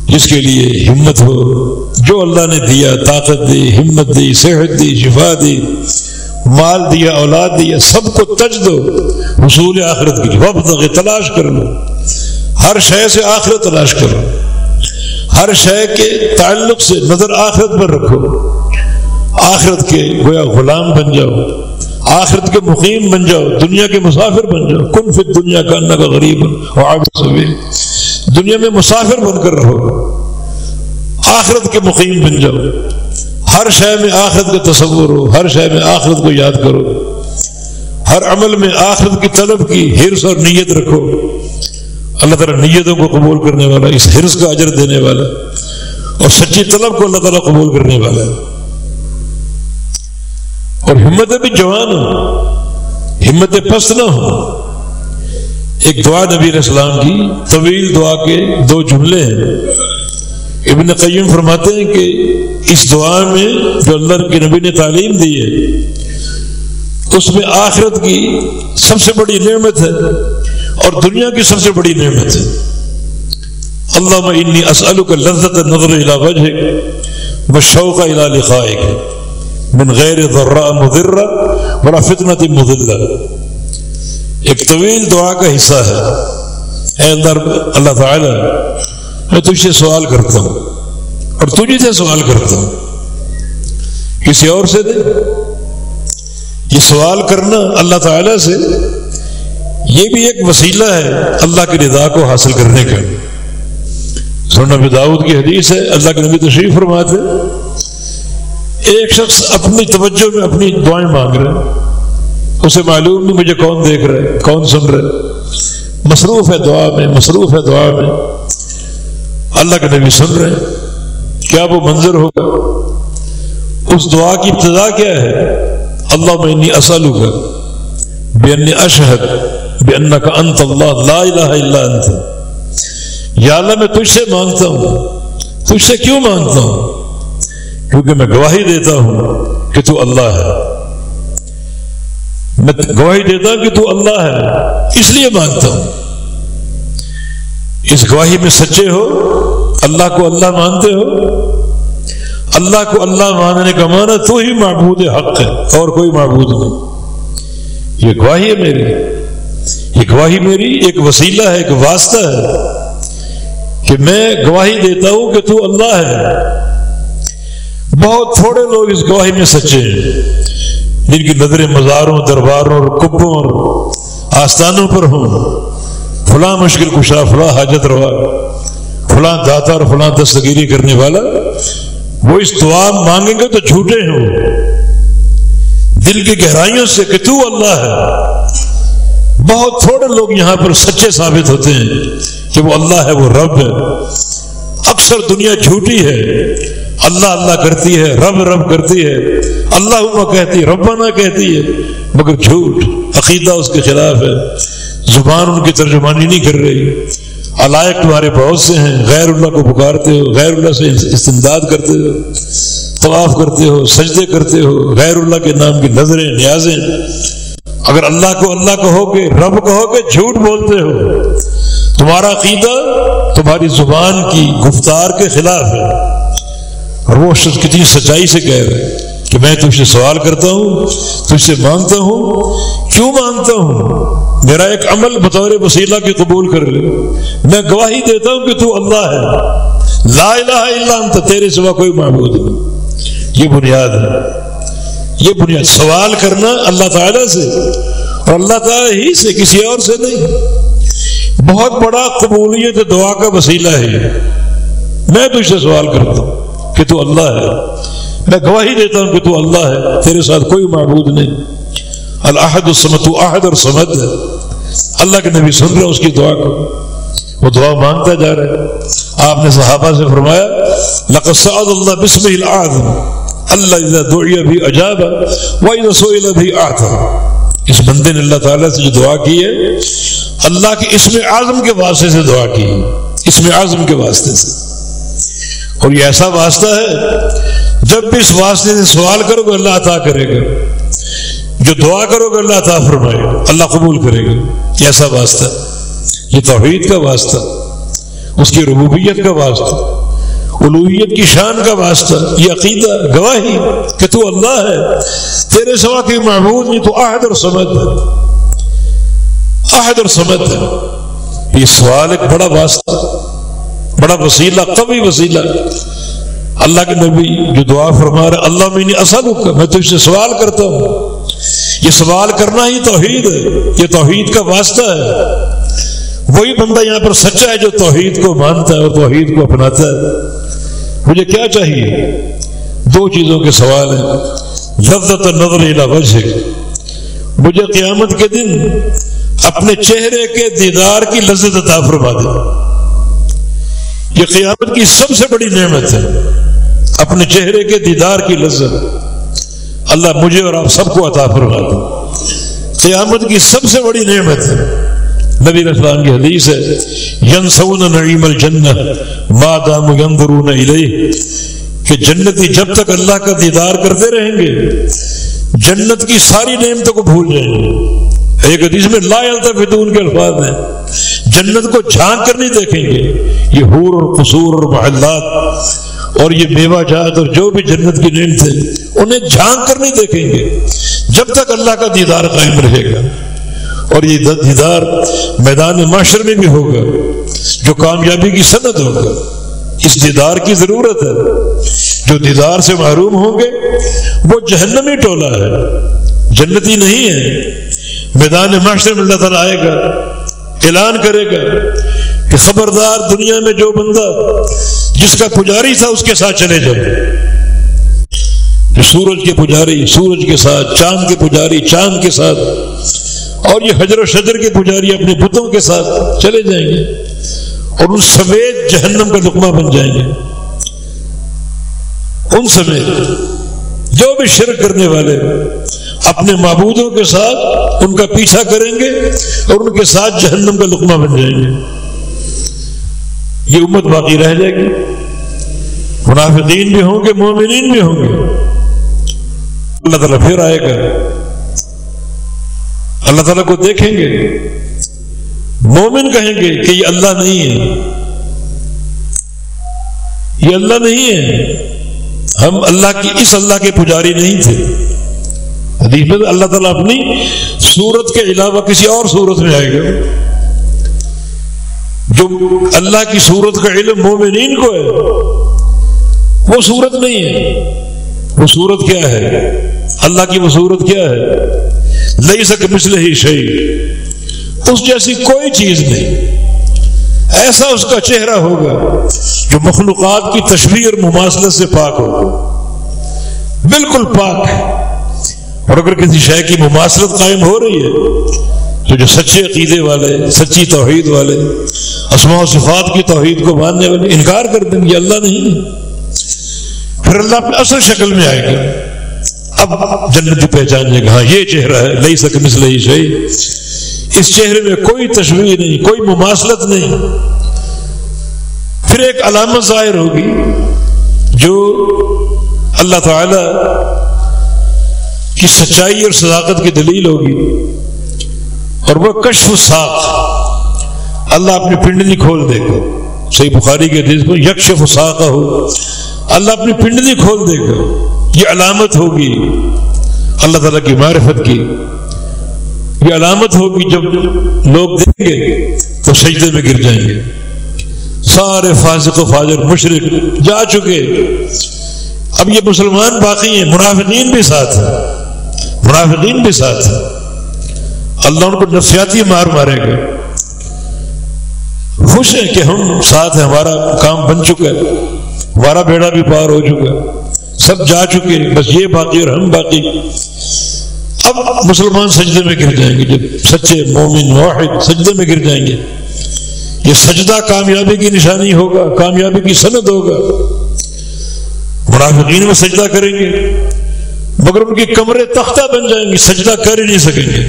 جس کے لیے ہمت ہو. جو اللہ نے دیا, طاقت دی, ہمت دی, صحت دی, شفا دی, مال دیا, اولاد دیا, سب کو تج دو حصول آخرت کی. وابتغ, تلاش کر لو, ہر شے سے آخرت تلاش کرو, ہر شے کے تعلق سے نظر آخرت پر رکھو. آخرت کے گویا غلام بن جاؤ, آخرت کے مقیم بن جاؤ, دنیا کے مسافر بن جاؤ. کن فی الدنیا کانک غریب وعابر سبیل, دنیا میں مسافر بن کر رہو, آخرت کے مقیم بن جاؤ. ہر شے میں آخرت کا تصور ہو, ہر شے میں آخرت کو یاد کرو, ہر عمل میں آخرت کی طلب کی حرص اور نیت رکھو. اللہ تعالیٰ نیتوں کو قبول کرنے والا, اس حرص کا اجر دینے والا, اور سچی طلب کو اللہ تعالیٰ قبول کرنے والا ہے. اور ہمت بھی جوان ہو, ہمت پست نہ ہو. ایک دعا نبی علیہ السلام کی طویل دعا کے 2 جملے ہیں. ابن قیم فرماتے ہیں کہ اس دعا میں جو اللہ کے نبی نے تعلیم دی ہے اس میں آخرت کی سب سے بڑی نعمت ہے اور دنیا کی سب سے بڑی نعمت ہے. اللہم انی اسألک لذت النظر الی وجہک والشوق الی لقائک من غیر ضراء مضرہ ولا فتنۃ مضلہ. ایک طویل دعا کا حصہ ہے. اے اللہ تعالی, میں تجھ سے سوال کرتا ہوں اور تجھے سے سوال کرتا ہوں, کسی اور سے نہیں. یہ سوال کرنا اللہ تعالی سے یہ بھی ایک وسیلہ ہے اللہ کی رضا کو حاصل کرنے کا. سنن ابی داؤد کی حدیث ہے, اللہ کے نبی تشریف فرماتے ایک شخص اپنی توجہ میں اپنی دعائیں مانگ رہے, اسے معلوم نہیں مجھے کون دیکھ رہا ہے, کون سن رہا ہے, مصروف ہے دعا میں, مصروف ہے دعا میں. اللہ کے نبی سن رہے ہیں, کیا وہ منظر ہوگا؟ اس دعا کی ابتدا کیا ہے؟ اللہم انی اسألک بانی اشہد بانک انت اللہ لا الہ الا انت. یا اللہ میں تجھ سے مانگتا ہوں. تجھ سے کیوں مانگتا ہوں؟ کیونکہ میں گواہی دیتا ہوں کہ تو اللہ ہے. میں گواہی دیتا ہوں کہ تو اللہ ہے, اس لیے مانگتا ہوں. اس گواہی میں سچے ہو, اللہ کو اللہ مانتے ہو. اللہ کو اللہ ماننے کا معنی تو ہی معبود حق ہے اور کوئی معبود نہیں. یہ گواہی ہے میری, یہ گواہی میری ایک وسیلہ ہے, ایک واسطہ ہے کہ میں گواہی دیتا ہوں کہ تو اللہ ہے. بہت تھوڑے لوگ اس گواہی میں سچے ہیں جن کی نظریں مزاروں, درباروں اور قبوں اور آستانوں پر ہوں. فلاں مشکل کشا, فلاں حاجت روا, فلاں داتا اور فلاں دستگیری کرنے والا, وہ اس دعا مانگیں گے تو جھوٹے ہوں دل کی گہرائیوں سے کہ تو اللہ ہے. بہت تھوڑے لوگ یہاں پر سچے ثابت ہوتے ہیں کہ وہ اللہ ہے, وہ رب ہے. اکثر دنیا جھوٹی ہے, اللہ اللہ کرتی ہے, رب رب کرتی ہے, اللہ کہتی ہے, ربنا کہتی ہے, مگر جھوٹ. عقیدہ اس کے خلاف ہے, زبان ان کی ترجمانی نہیں کر رہی. علائق تمہارے بہت سے ہیں, غیر اللہ کو پکارتے ہو, غیر اللہ سے استمداد کرتے ہو, طواف کرتے ہو, سجدے کرتے ہو, غیر اللہ کے نام کی نظریں, نیازیں. اگر اللہ کو اللہ کہو گے, رب کہو گے, جھوٹ بولتے ہو. تمہارا عقیدہ تمہاری زبان کی گفتار کے خلاف ہے. اور وہ شخص کتنی سچائی سے کہہ رہا ہے کہ میں تجھ سے سوال کرتا ہوں، تجھ سے مانگتا ہوں. کیوں مانگتا ہوں؟ میرا ایک عمل بطور وسیلہ کی قبول کر لے. میں گواہی دیتا ہوں کہ تو اللہ ہے، لا الہ الا انت، تیرے سوا کوئی معبود نہیں. یہ بنیاد ہے، یہ بنیاد. سوال کرنا اللہ تعالیٰ سے اور اللہ تعالیٰ ہی سے، کسی اور سے نہیں. بہت بڑا قبولیت دعا کا وسیلہ ہے. میں تجھ سے سوال کرتا ہوں کہ تو اللہ ہے، میں گواہی دیتا ہوں کہ تو اللہ ہے، تیرے ساتھ کوئی معبود نہیں. الاحد الصمد، تو احد اور صمد ہے. اللہ کے نبی سن رہے اس کی دعا کو، وہ دعا مانگتا جا رہا ہے. آپ نے صحابہ سے فرمایا لقد سأل اللہ باسمہ الاعظم اللہ اذا دعی بھی اجاب واذا سئل بھی اعطى. اس بندے نے اللہ تعالیٰ سے جو دعا کی ہے، اللہ کے اسم اعظم کے واسطے سے دعا کی، اسم اعظم کے واسطے سے. اور یہ ایسا واسطہ ہے جب بھی اس واسطے سے سوال کرو گے اللہ عطا کرے گا، جو دعا کرو گے اللہ عطا فرمائے گا، اللہ قبول کرے گا. یہ ایسا واسطہ، یہ توحید کا واسطہ، اس کی ربوبیت کا واسطہ، الوہیت کی شان کا واسطہ، یہ عقیدہ، گواہی کہ تو اللہ ہے، تیرے سوا کوئی معبود نہیں، تو احد اور صمد ہے. احد اور صمد ہے. یہ سوال ایک بڑا واسطہ، بڑا وسیلہ، قوی وسیلہ. اللہ کے نبی جو دعا فرما رہے اللہ منی اسألک، میں تجھ سے سوال کرتا ہوں. یہ سوال کرنا ہی توحید ہے، یہ توحید کا واسطہ ہے. وہی بندہ یہاں پر سچا ہے جو توحید کو مانتا ہے اور توحید کو اپناتا ہے. مجھے کیا چاہیے؟ دو چیزوں کے سوال ہیں. لذت النظر الی وجہک، مجھے قیامت کے دن اپنے چہرے کے دیدار کی لذت عطا فرما دے. یہ قیامت کی سب سے بڑی نعمت ہے، اپنے چہرے کے دیدار کی لذت. اللہ مجھے اور آپ سب کو عطا فرما دے. قیامت کی سب سے بڑی نعمت ہے. نبی علیہ السلام کی حدیث ہے ینسون نعیم الجنہ ما داموا ينظرون الیہ، کہ جنتی جب تک اللہ کا دیدار کرتے رہیں گے جنت کی ساری نعمتوں کو بھول جائیں گے. ایک حدیث میں لا یلتفتون کے الفاظ ہیں، جنت کو جھانک کر نہیں دیکھیں گے. یہ حور اور قصور اور محلات اور یہ میوہ جات اور جو بھی جنت کی نعمتیں، انہیں جھانک کر نہیں دیکھیں گے جب تک اللہ کا دیدار قائم رہے گا. اور یہ دیدار میدان معاشر میں بھی ہوگا جو کامیابی کی سند ہوگا. اس دیدار کی ضرورت ہے. جو دیدار سے محروم ہوں گے وہ جہنمی ٹولہ ہے، جنتی نہیں ہے. میدان معاشر میں اللہ تعالیٰ آئے گا، اعلان کرے گا کہ خبردار، دنیا میں جو بندہ جس کا پجاری تھا اس کے ساتھ چلے جاؤ. سورج کے پجاری سورج کے ساتھ، چاند کے پجاری چاند کے ساتھ، اور یہ حجر و شجر کے پجاری اپنے بتوں کے ساتھ چلے جائیں گے اور ان سمیت جہنم کا لقمہ بن جائیں گے. ان سمیت جو بھی شرک کرنے والے اپنے معبودوں کے ساتھ ان کا پیچھا کریں گے اور ان کے ساتھ جہنم کا لقمہ بن جائیں گے. یہ امت باقی رہ جائے گی. منافقین بھی ہوں گے، مومنین بھی ہوں گے. اللہ تعالیٰ پھر آئے گا، اللہ تعالیٰ کو دیکھیں گے. مومن کہیں گے کہ یہ اللہ نہیں ہے، یہ اللہ نہیں ہے، ہم اللہ کی اس اللہ کے پجاری نہیں تھے. حدیث میں اللہ تعالیٰ اپنی صورت کے علاوہ کسی اور صورت میں آئے گا. جو اللہ کی صورت کا علم مومنین کو ہے وہ صورت نہیں ہے. وہ صورت کیا ہے؟ اللہ کی وہ صورت کیا ہے؟ لیس کمثلہ شیء، اس جیسی کوئی چیز نہیں. ایسا اس کا چہرہ ہوگا جو مخلوقات کی تشبیہ اور مماثلت سے پاک ہوگا، بالکل پاک. اور اگر کسی شے کی مماثلت قائم ہو رہی ہے تو جو سچے عقیدے والے، سچی توحید والے، اسماء و صفات کی توحید کو ماننے والے انکار کر دیں گے اللہ نہیں. پھر اللہ اپنے اصل شکل میں آئے گا. اب جنتی پہچانے گا ہاں یہ چہرہ ہے، لیس کمثلہ شیء. اس چہرے میں کوئی تشبیہ نہیں، کوئی مماثلت نہیں. پھر ایک علامت ظاہر ہوگی جو اللہ تعالی کی سچائی اور صداقت کی دلیل ہوگی، اور وہ کشف الساق. اللہ اپنی پنڈلی کھول دے گا. صحیح بخاری کے حدیث میں یکشف ساقہ ہو، اللہ اپنی پنڈلی کھول دے گا. یہ علامت ہوگی اللہ تعالیٰ کی معرفت کی. یہ علامت ہوگی جب لوگ دیکھیں گے تو سجدے میں گر جائیں گے. سارے فاسق و فاجر مشرک جا چکے، اب یہ مسلمان باقی ہیں. منافقین بھی ساتھ ہیں، منافقین بھی ساتھ ہیں. اللہ ان کو نفسیاتی مار مارے گا. خوش ہیں کہ ہم ساتھ ہیں، ہمارا کام بن چکا ہے، ہمارا بیڑا بھی پار ہو چکا، سب جا چکے، بس یہ باقی اور ہم باقی. اب مسلمان سجدے میں گر جائیں گے. جب سچے مومن واحد سجدے میں گر جائیں گے، یہ سجدہ کامیابی کی نشانی ہوگا، کامیابی کی سند ہوگا. منافقین میں سجدہ کریں گے مگر ان کی کمرے تختہ بن جائیں گے، سجدہ کر ہی نہیں سکیں گے.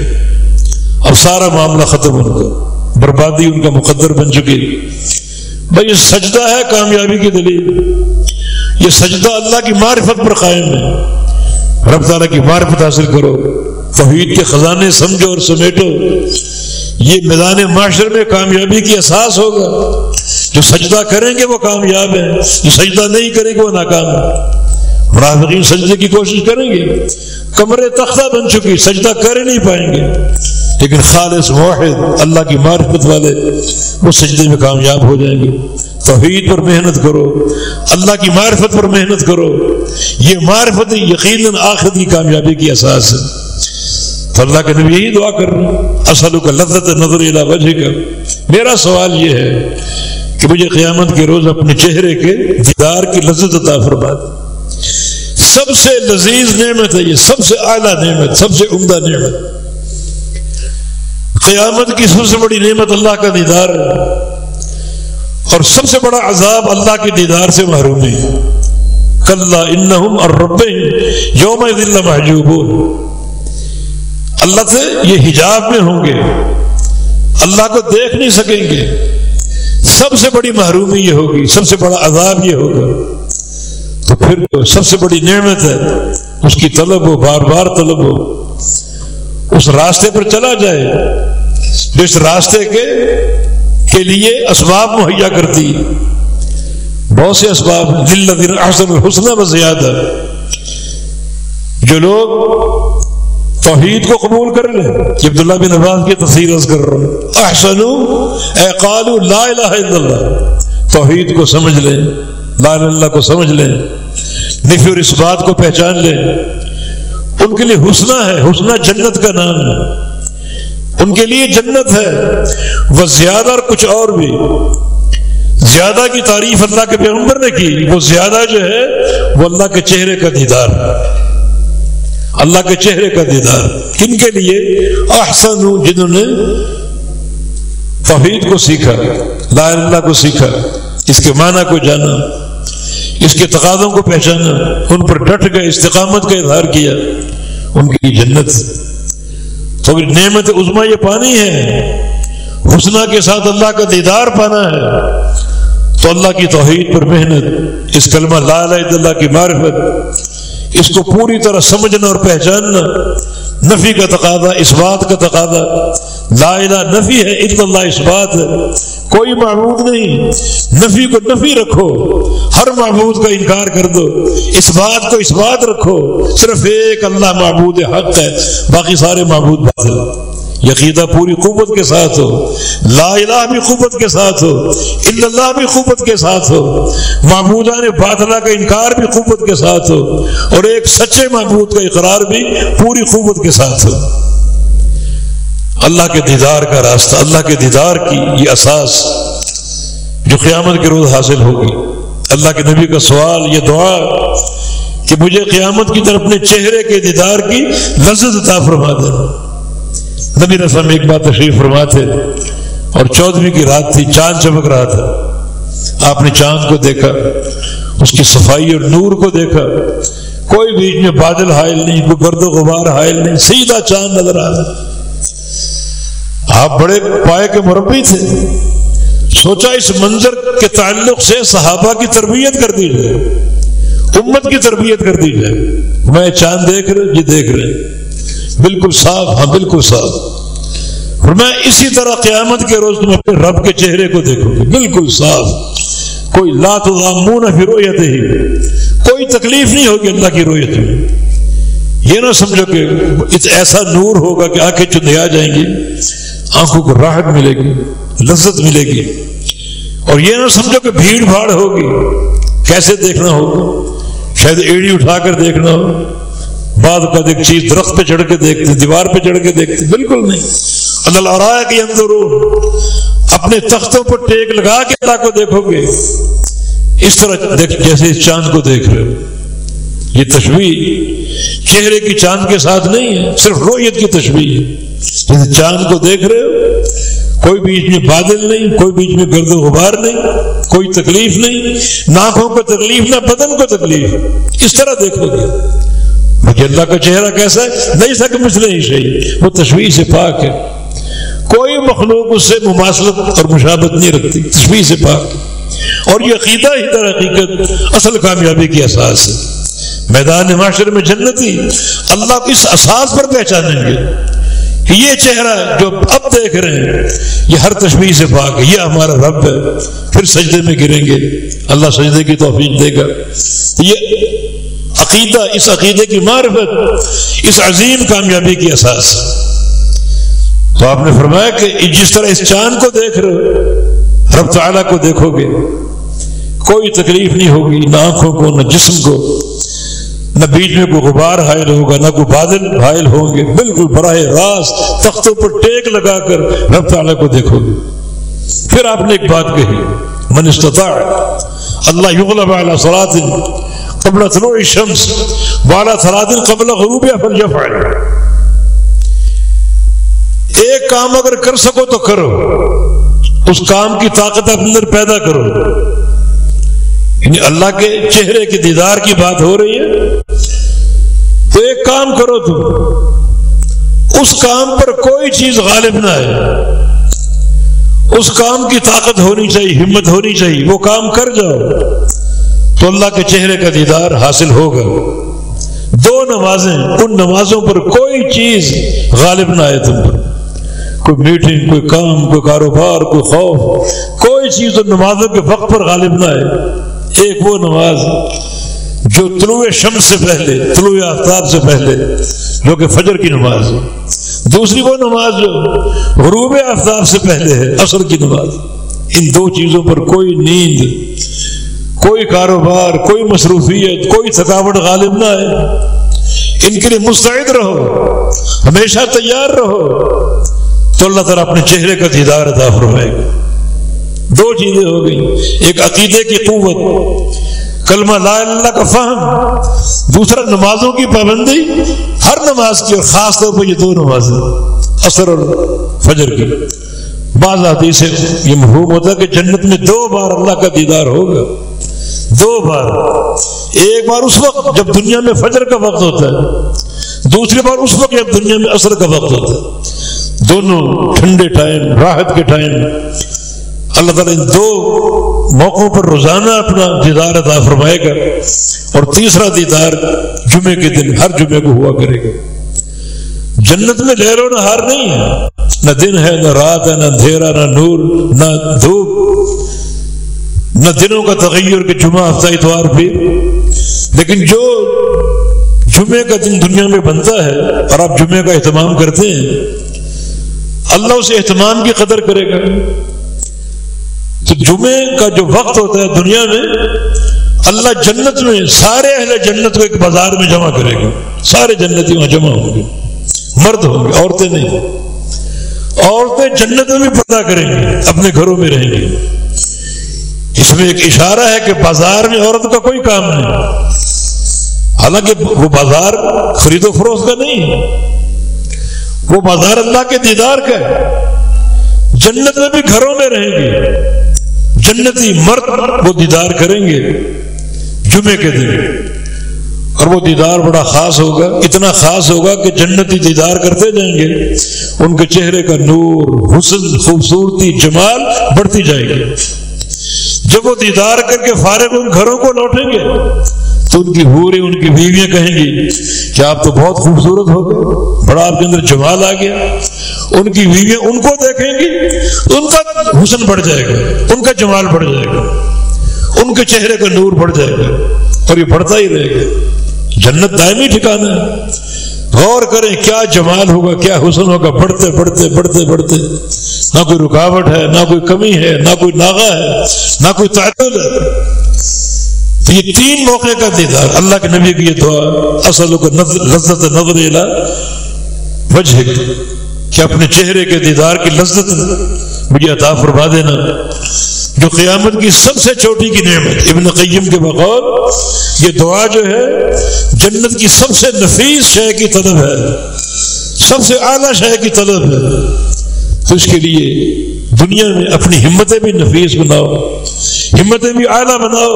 اب سارا معاملہ ختم ان کا، بربادی ان کا مقدر بن چکی. بھائی یہ سجدہ ہے کامیابی کی دلیل. یہ سجدہ اللہ کی معرفت پر قائم ہے. رب تعالیٰ کی معرفت حاصل کرو، توحید کے خزانے سمجھو اور سمیٹو. یہ میدان معاشر میں کامیابی کی اساس ہوگا. جو سجدہ کریں گے وہ کامیاب ہیں، جو سجدہ نہیں کریں گے وہ ناکام ہیں. منافقین سجدے کی کوشش کریں گے، کمرے تختہ بن چکی، سجدہ کر ہی نہیں پائیں گے. لیکن خالص موحد اللہ کی معرفت والے وہ سجدے میں کامیاب ہو جائیں گے. توحید پر محنت کرو، اللہ کی معرفت پر محنت کرو. یہ معرفت یقیناً آخرت کی کامیابی کی اساس ہے. تو اللہ کے نبی یہی دعا کر رہے ہیں، اسألک لذۃ النظر الی وجہک. میرا سوال یہ ہے کہ مجھے قیامت کے روز اپنے چہرے کے دیدار کی لذت عطا فرما دے. سب سے لذیذ نعمت ہے یہ، سب سے اعلیٰ نعمت، سب سے عمدہ نعمت. قیامت کی سب سے بڑی نعمت اللہ کا دیدار ہے، اور سب سے بڑا عذاب اللہ کے دیدار سے محرومی. کلا انہم عن ربہم یومئذ لمحجوبون. اللہ سے یہ حجاب میں ہوں گے، اللہ کو دیکھ نہیں سکیں گے. سب سے بڑی محرومی یہ ہوگی، سب سے بڑا عذاب یہ ہوگا. تو پھر جو سب سے بڑی نعمت ہے اس کی طلب ہو، بار بار طلب ہو. اس راستے پر چلا جائے جو اس راستے کے لیے اسباب مہیا کرتی. بہت سے اسباب للذین احسنوا الحسنى وزیادہ. جو لوگ توحید کو قبول کر لیں، عبداللہ بن عباس کی تفسیر عرض کر رہا ہوں، احسنوا اے قالوا لا الہ الا اللہ. توحید کو سمجھ لیں، لا الہ الا اللہ کو سمجھ لیں، نفی اور اس بات کو پہچان لیں. ان کے لیے حسنہ ہے، حسنہ جنت کا نام ہے، ان کے لیے جنت ہے. وہ زیادہ اور کچھ اور بھی. زیادہ کی تعریف اللہ کے پیغمبر نے کی. وہ زیادہ جو ہے وہ اللہ کے چہرے کا دیدار، اللہ کے چہرے کا دیدار. کن کے لیے؟ احسن، جنہوں نے توحید کو سیکھا، لا الہ الا اللہ کو سیکھا، اس کے معنی کو جانا، اس کے تقاضوں کو پہچانا، ان پر ڈٹ گئے، استقامت کا اظہار کیا، ان کی جنت. تو نعمت عظمیٰ یہ پانی ہے، حسنہ کے ساتھ اللہ کا دیدار پانا ہے. تو اللہ کی توحید پر محنت، اس کلمہ لا الہ الا اللہ کی معرفت، اس کو پوری طرح سمجھنا اور پہچاننا. نفی کا تقاضا، اس بات کا تقاضا. لا الہ نفی ہے، الا اللہ اس بات ہے. کوئی معبود نہیں، نفی کو نفی رکھو، ہر معبود کا انکار کر دو. اس بات کو اس بات رکھو، صرف ایک اللہ معبود حق ہے، باقی سارے معبود باطل. یقیدہ پوری قوت کے ساتھ ہو، لا الہ بھی قوت کے ساتھ ہو، الا اللہ بھی قوت کے ساتھ ہو، معبودان باطلہ کا انکار بھی قوت کے ساتھ ہو، اور ایک سچے معبود کا اقرار بھی پوری قوت کے ساتھ ہو. اللہ کے دیدار کا راستہ، اللہ کے دیدار کی یہ اساس جو قیامت کے روز حاصل ہوگی. اللہ کے نبی کا سوال، یہ دعا کہ مجھے قیامت کی طرف اپنے چہرے کے دیدار کی لذت عطا فرما دینا. نبی رسول میں ایک بات تشریف فرما تھے، اور 14ویں کی رات تھی، چاند چمک رہا تھا. آپ نے چاند کو دیکھا، اس کی صفائی اور نور کو دیکھا. کوئی بیچ میں بادل حائل نہیں، کوئی گرد و غبار حائل نہیں، سیدھا چاند نظر آ رہا. آپ بڑے پائے کے مربی تھے، سوچا اس منظر کے تعلق سے صحابہ کی تربیت کر دی جائے، امت کی تربیت کر دی جائے. میں چاند دیکھ رہے، یہ دیکھ رہے، بالکل صاف، ہاں بالکل صاف. اور میں اسی طرح قیامت کے روز تم اپنے رب کے چہرے کو دیکھو گے، بالکل صاف. کوئی لا تضامون فی رؤیتہ، کوئی تکلیف نہیں ہوگی اللہ کی رؤیت میں۔ یہ نہ سمجھو کہ ایسا نور ہوگا کہ آنکھیں چندے آ جائیں گی، آنکھوں کو راحت ملے گی، لذت ملے گی۔ اور یہ نہ سمجھو کہ بھیڑ بھاڑ ہوگی، کیسے دیکھنا ہوگا، شاید ایڑی اٹھا کر دیکھنا ہو، بعد کا ایک چیز درخت پہ چڑھ کے دیکھتے، دیوار پہ چڑھ کے دیکھتے، بالکل نہیں۔ اللہ الارائک ینظرون، اپنے تختوں پر ٹیک لگا کے اللہ کو دیکھو گے، اس طرح جیسے اس چاند کو دیکھ رہے ہو۔ یہ تشبیہ چہرے کی چاند کے ساتھ نہیں ہے، صرف رؤیت کی تشبیہ ہے۔ جیسے چاند کو دیکھ رہے ہو، کوئی بیچ میں بادل نہیں، کوئی بیچ میں گرد و غبار نہیں، کوئی تکلیف نہیں، نہ آنکھوں کو تکلیف نہ بدن کو تکلیف، اس طرح دیکھو گے۔ باقی اللہ کا چہرہ کیسا ہے؟ نہیں سکے مثلہ ہی صحیح، وہ تشبیہ سے پاک ہے، کوئی مخلوق اس سے مماثلت اور مشابہت نہیں رکھتی، تشبیہ سے پاک ہے۔ اور یہ عقیدہ ہی در حقیقت اصل کامیابی کی اساس ہے۔ میدان معاشر میں جنتی اللہ کو اس اساس پر پہچانیں گے کہ یہ چہرہ جو اب دیکھ رہے ہیں یہ ہر تشبیہ سے پاک ہے، یہ ہمارا رب ہے۔ پھر سجدے میں گریں گے، اللہ سجدے کی توفیق دے گا۔ یہ عقیدہ، اس عقیدے کی معرفت اس عظیم کامیابی کی اساس ہے۔ تو آپ نے فرمایا کہ جس طرح اس چاند کو دیکھ رہے ہو، رب تعالیٰ کو دیکھو گے، کوئی تکلیف نہیں ہوگی، نہ آنکھوں کو نہ جسم کو، نہ بیچ میں کوئی غبار حائل ہوگا، نہ کوئی بادل حائل ہوں گے، بالکل براہ راست تختوں پر ٹیک لگا کر رب تعالیٰ کو دیکھو گے۔ پھر آپ نے ایک بات کہی، من استطاع اللہ یغلب علی صلاۃ قبل طلوع الشمس وعلی صلاۃ قبل غروبها فلیفعل۔ ایک کام اگر کر سکو تو کرو، اس کام کی طاقت اپنے اندر پیدا کرو۔ یعنی اللہ کے چہرے کے دیدار کی بات ہو رہی ہے تو ایک کام کرو، تم اس کام پر کوئی چیز غالب نہ ہے، اس کام کی طاقت ہونی چاہیے، ہمت ہونی چاہیے، وہ کام کر جاؤ تو اللہ کے چہرے کا دیدار حاصل ہوگا۔ دو نمازیں، ان نمازوں پر کوئی چیز غالب نہ آئے تم پر، کوئی میٹنگ، کوئی کام، کوئی کاروبار، کوئی خوف، کوئی چیز ان نمازوں کے وقت پر غالب نہ آئے۔ ایک وہ نماز جو طلوع شمس سے پہلے، طلوع آفتاب سے پہلے، جو کہ فجر کی نماز ہے، دوسری وہ نماز جو غروب آفتاب سے پہلے ہے، عصر کی نماز۔ ان دو چیزوں پر کوئی نیند، کوئی کاروبار، کوئی مصروفیت، کوئی تھکاوٹ غالب نہ آئے، ان کے لیے مستعد رہو، ہمیشہ تیار رہو، تو اللہ تعالیٰ اپنے چہرے کا دیدار عطا فرمائے گا۔ دو چیزیں ہو گئی، ایک عقیدے کی قوت، کلمہ لا الہ الا اللہ کا فہم، دوسرا نمازوں کی پابندی، ہر نماز کی، اور خاص طور پر یہ دو نمازیں عصر اور فجر کی۔ بعض حدیث سے یہ مفہوم ہوتا ہے کہ جنت میں 2 بار اللہ کا دیدار ہوگا، 2 بار، ایک بار اس وقت جب دنیا میں فجر کا وقت ہوتا ہے، دوسری بار اس وقت جب دنیا میں عصر کا وقت ہوتا ہے، دونوں ٹھنڈے ٹائم، راحت کے ٹائم۔ اللہ تعالیٰ ان 2 موقعوں پر روزانہ اپنا دیدار عطا فرمائے گا، اور تیسرا دیدار جمعے کے دن، ہر جمعے کو ہوا کرے گا۔ جنت میں لیل و نہار نہیں ہے، نہ دن ہے، نہ رات ہے، نہ اندھیرا، نہ نور، نہ دھوپ، نہ دنوں کا تغیر کہ جمعہ ہفتہ اتوار پھر۔ لیکن جو جمعے کا دن دنیا میں بنتا ہے اور آپ جمعے کا اہتمام کرتے ہیں، اللہ اس اہتمام کی قدر کرے گا۔ تو جمعے کا جو وقت ہوتا ہے دنیا میں، اللہ جنت میں سارے اہل جنت کو ایک بازار میں جمع کرے گا، سارے جنتی وہاں جمع ہوں گے، مرد ہوں گے، عورتیں نہیں۔ عورتیں جنت میں بھی پردہ کریں گی، اپنے گھروں میں رہیں گی۔ اس میں ایک اشارہ ہے کہ بازار میں عورت کا کوئی کام نہیں، حالانکہ وہ بازار خرید و فروخت کا نہیں ہے، وہ بازار اللہ کے دیدار کا ہے۔ جنت میں بھی گھروں میں رہیں گے، جنتی مرد وہ دیدار کریں گے جمعے کے دن، اور وہ دیدار بڑا خاص ہوگا، اتنا خاص ہوگا کہ جنتی دیدار کرتے جائیں گے، ان کے چہرے کا نور، حسن، خوبصورتی، جمال بڑھتی جائے گی۔ جب وہ دیدار کر کے فارغ ان گھروں کو لوٹیں گے تو ان کی حوریں، ان کی بیویاں کہیں گی کہ آپ تو بہت خوبصورت ہو گئے، بڑا آپ کے اندر جمال آ گیا۔ ان کی بیویاں ان کو دیکھیں گی، ان کا حسن بڑھ جائے گا، ان کا جمال بڑھ جائے گا۔ ان کے چہرے کا نور بڑھ جائے گا اور یہ بڑھتا ہی رہے گا۔ جنت دائمی ٹھکانا ہے۔ غور کریں کیا جمال ہوگا، کیا حسن ہوگا، بڑھتے بڑھتے بڑھتے بڑھتے، نہ کوئی رکاوٹ ہے، نہ کوئی کمی ہے، نہ کوئی ناغہ ہے، نہ کوئی تعطل ہے۔ تو یہ تین موقع کا دیدار، اللہ کے نبی کی یہ دعا، اصل کو لذت نظر الی وجہک، کہ اپنے چہرے کے دیدار کی لذت مجھے عطا فرما دینا، جو قیامت کی سب سے چھوٹی کی نعمت۔ ابن قیم کے بقول یہ دعا جو ہے جنت کی سب سے نفیس شے کی طلب ہے، سب سے اعلیٰ شے کی طلب ہے۔ تو اس کے لیے دنیا میں اپنی ہمتیں بھی نفیس بناؤ، ہمتیں بھی اعلیٰ بناؤ،